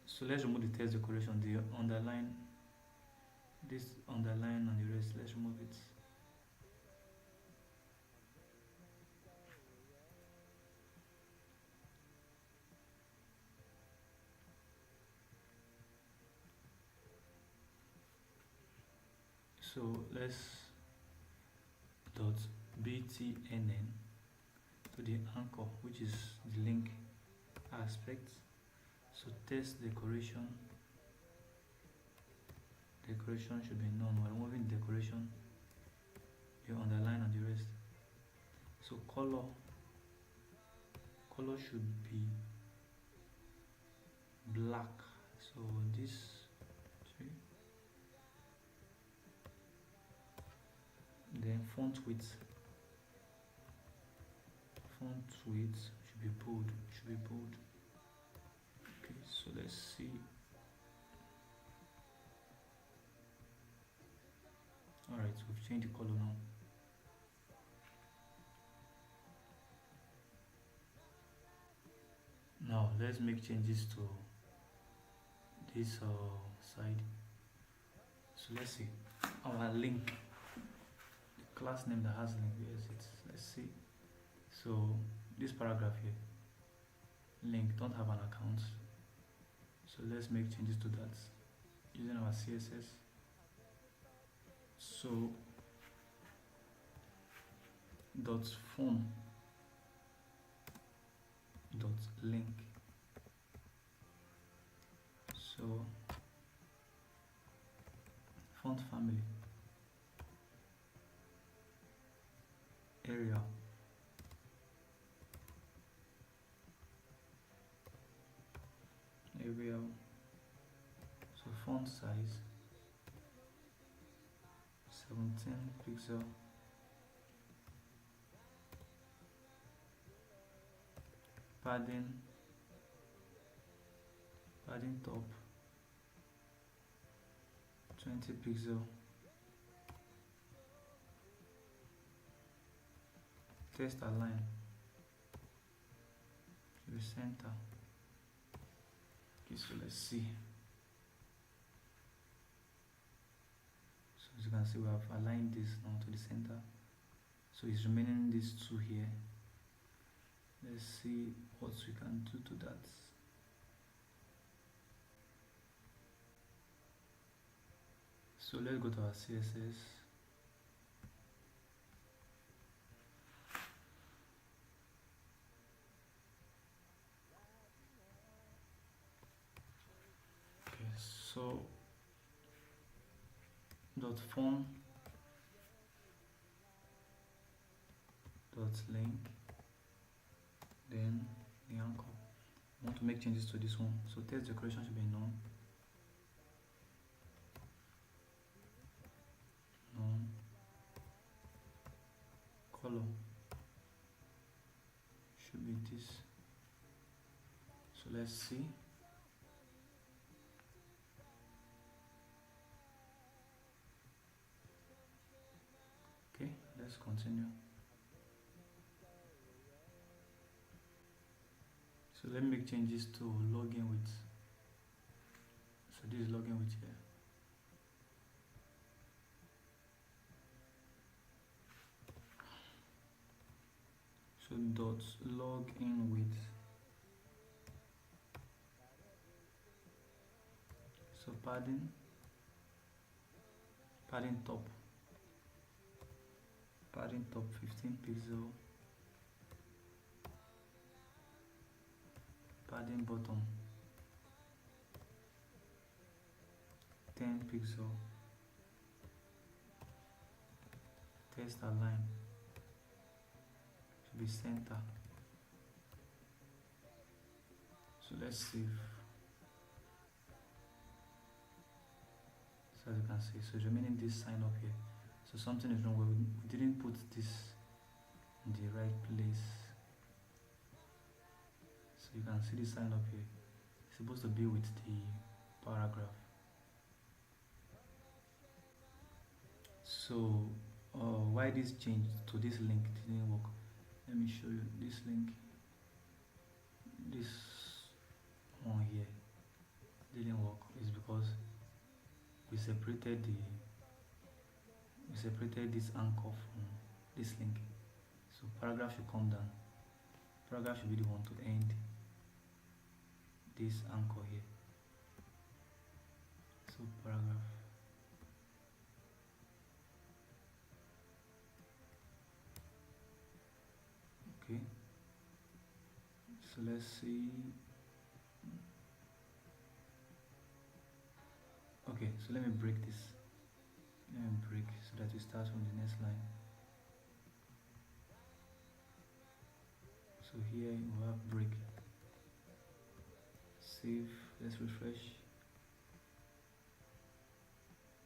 so let's remove the text decoration, the underline, this underline and the rest, let's remove it. So let's dot btnn, so the anchor, which is the link aspect. So text decoration should be none. We're removing the decoration, the underline and the rest. So color should be black. So this three. Then font width should be bold. Okay, so let's see. Alright, so we've changed the color now. Now let's make changes to this side. So let's see our link, the class name that has link, where is it? Let's see. So this paragraph here, link, don't have an account, so let's make changes to that using our CSS. So dot form dot link, so font family, area, so font size 17 pixel, padding top 20 pixel, text align to the center. Okay, so let's see. So as you can see, we have aligned this now to the center, so it's remaining these two here. Let's see what we can do to that. So let's go to our CSS. Okay, so dot form dot link, then the anchor. I want to make changes to this one, so text decoration should be none. Color should be this. So let's see. Okay, let's continue. So let me make changes to login with. So this is login with here. So dot log in with, so padding top, 15 pixel, padding bottom 10 pixel, text align should be center. So let's save. So as you can see, so it's remaining this sign up here. So something is wrong where we didn't put this in the right place. So you can see this sign up here. It's supposed to be with the paragraph. So why this changed to this link didn't work. Let me show you this link. This one here didn't work. Is because we separated this anchor from this link. So paragraph should come down. Paragraph should be the one to end this anchor here. So paragraph. Okay. So let's see. Okay, so let me break this. Let me break so that we start from the next line. So here we have break. Save. Let's refresh.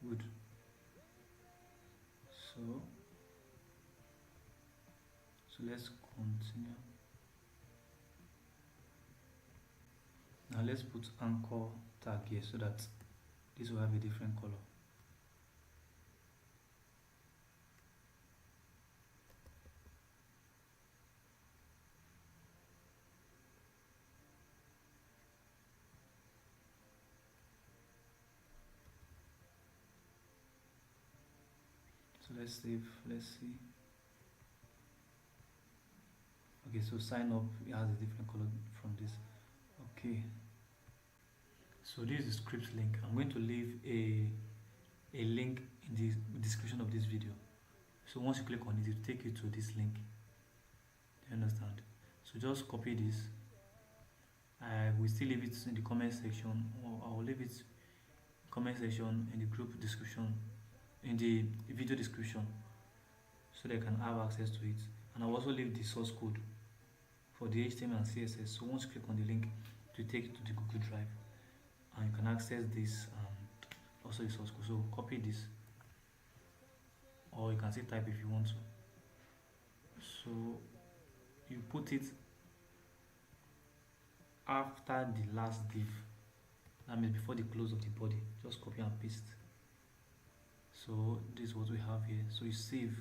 Good. So let's continue. Now let's put anchor tag here so that this will have a different color. So let's save. Let's see. Okay, so sign up, it has a different color from this. Okay, so this is the script link. I'm going to leave a link in the description of this video. So once you click on it, it will take you to this link. Do you understand? So just copy this. I will still leave it in the comment section, or I will leave it in the comment section, in the group description, in the video description, so they can have access to it. And I'll also leave the source code for the HTML and CSS. So once you click on the link, it will take you to the Google Drive, and you can access this and also the source code. So copy this, or you can still type if you want to. So you put it after the last div, that means before the close of the body. Just copy and paste. So this is what we have here. So you save.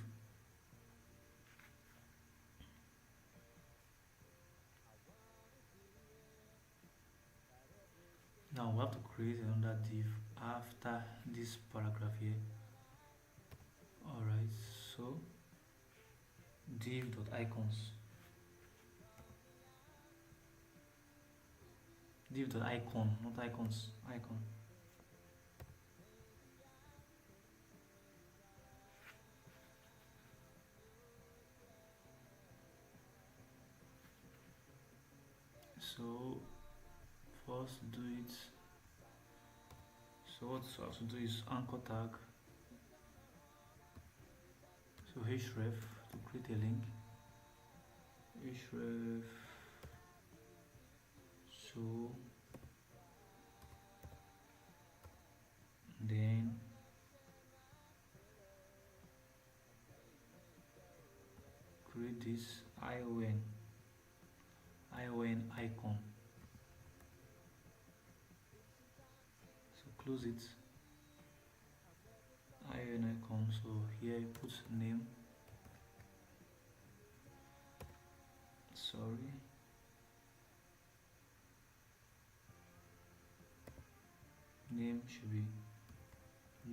Now we have to create another div after this paragraph here. Alright, so div.icons. Div.icon, not icons, icon. So first do it. So what you have to do is anchor tag. So href to create a link. Href. So then create this ion icon. So close it. Ion icon. So here you put name. Sorry. Name should be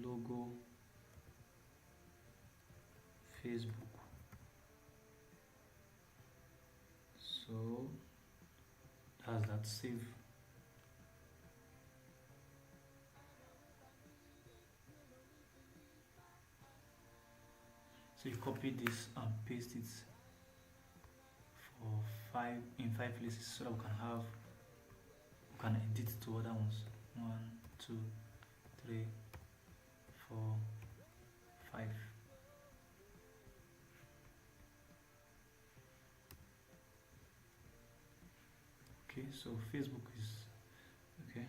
logo Facebook. So that's that. Save. So you copy this and paste it for in five places so that we can edit to other ones. 1, 2, 3, 4, 5. Okay, so Facebook is okay.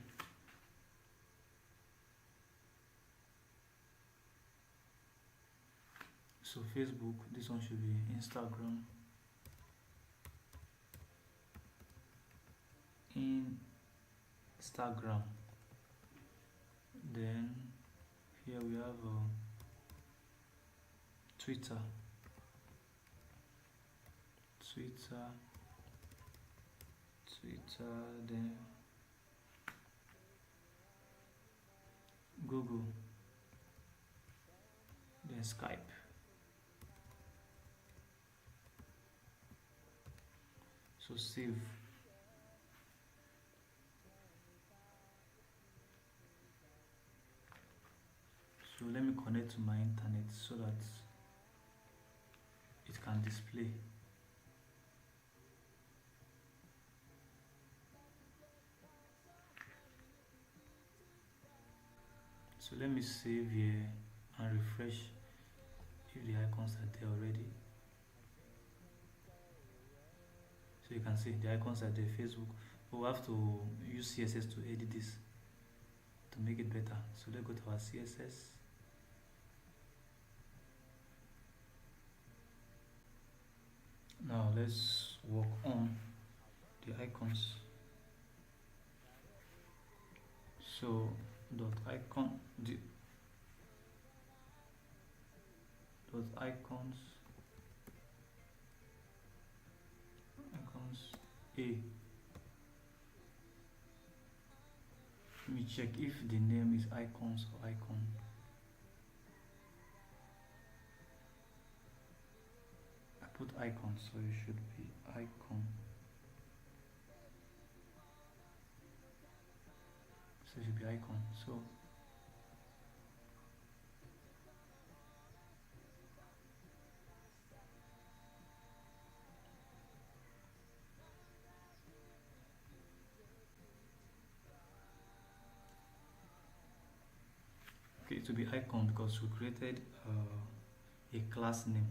So Facebook, this one should be Instagram. Instagram. Then here we have Twitter. Then Google, then Skype. So save. So let me connect to my internet so that it can display. So let me save here and refresh if the icons are there already. So you can see the icons are there, Facebook. But we have to use CSS to edit this to make it better. So let's go to our CSS. Now let's work on the icons. So dot icons A. Let me check if the name is icons or icon. I put icon, so it should be icon. So it should be icon. So okay, it will be icon because we created a class name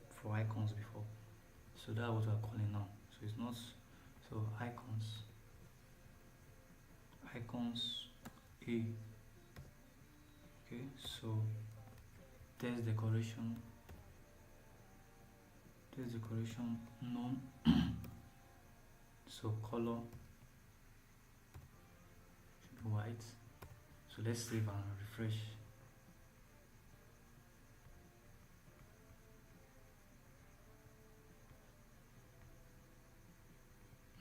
for icons before. So that's what we're calling now. So it's not so icons A. Okay, so text decoration none. So color should be white. So let's save and refresh.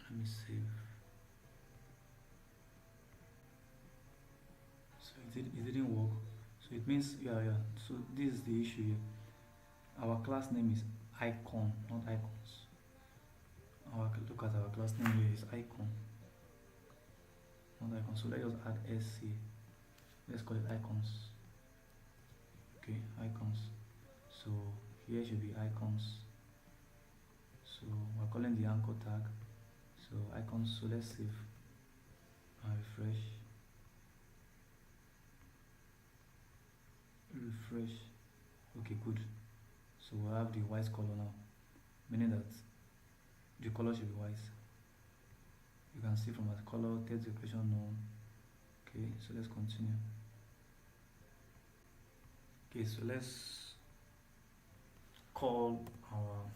Let me save. So it didn't work. So it means yeah. So this is the issue here. Our class name is icon, not icons. Look at our class name here is icon, not icon. So let's just add SC. Let's call it icons. Okay, icons. So here should be icons. So we're calling the anchor tag. So icons. So let's save and refresh. Okay, good. So we have the white color now, meaning that the color should be white. You can see from the color, text decoration known. Okay, so let's continue. Okay, so let's call our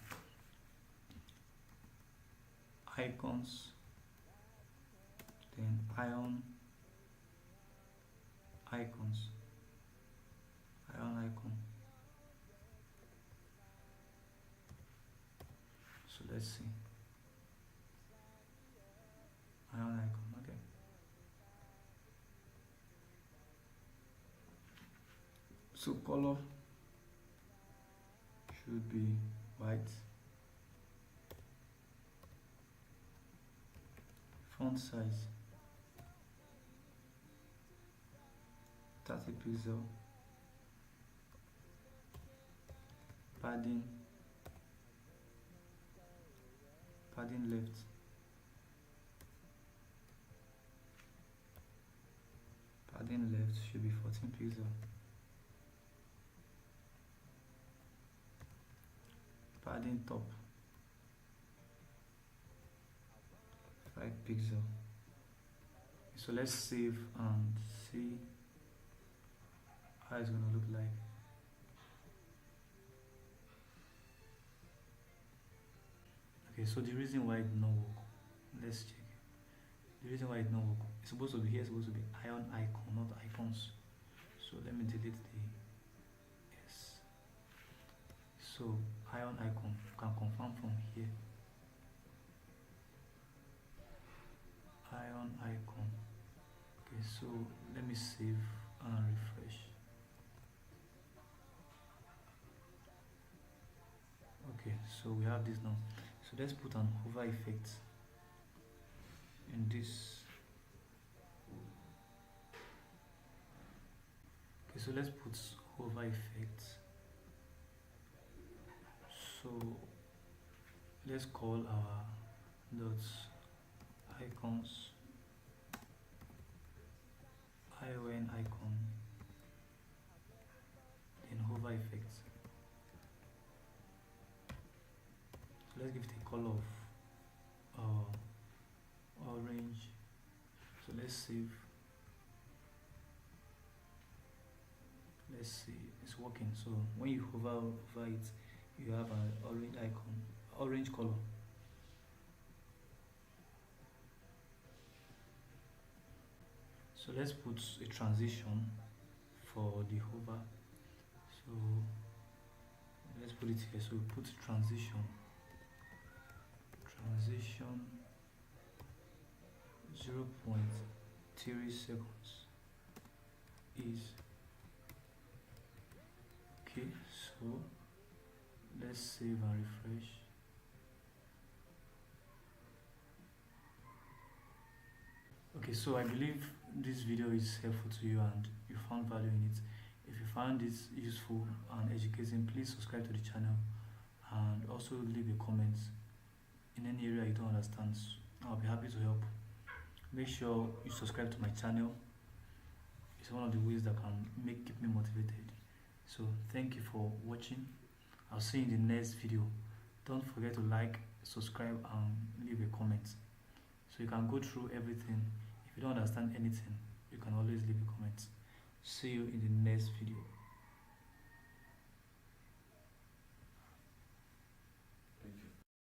icons, then icon. So let's see. Icon, okay. So color should be white. font size 30 pixel, padding left, should be 14 pixel, padding top 5 pixel. So let's save and see how it's gonna look like. Okay, so the reason why it did not work, let's check. The reason why it did not work, it's supposed to be here, it's supposed to be ion icon, not icons. So let me delete the yes. So ion icon, you can confirm from here. Ion icon. Okay, so let me save and refresh. Okay, so we have this now. So let's put an hover effect in this. Okay, so let's put hover effect. So let's call our dots icons ion icon, then hover effect. So let's give it a color of orange. So let's save. Let's see, it's working. So when you hover over it, you have an orange icon, orange color. So let's put a transition for the hover. So let's put it here. So we put transition 0.3 seconds is okay. So let's save and refresh. Okay, so I believe this video is helpful to you and you found value in it. If you found this useful and educating, please subscribe to the channel and also leave a comment in any area you don't understand. I'll be happy to help. Make sure you subscribe to my channel. It's one of the ways that can keep me motivated. So thank you for watching. I'll see you in the next video. Don't forget to like, subscribe and leave a comment so you can go through everything. If you don't understand anything, you can always leave a comment. See you in the next video.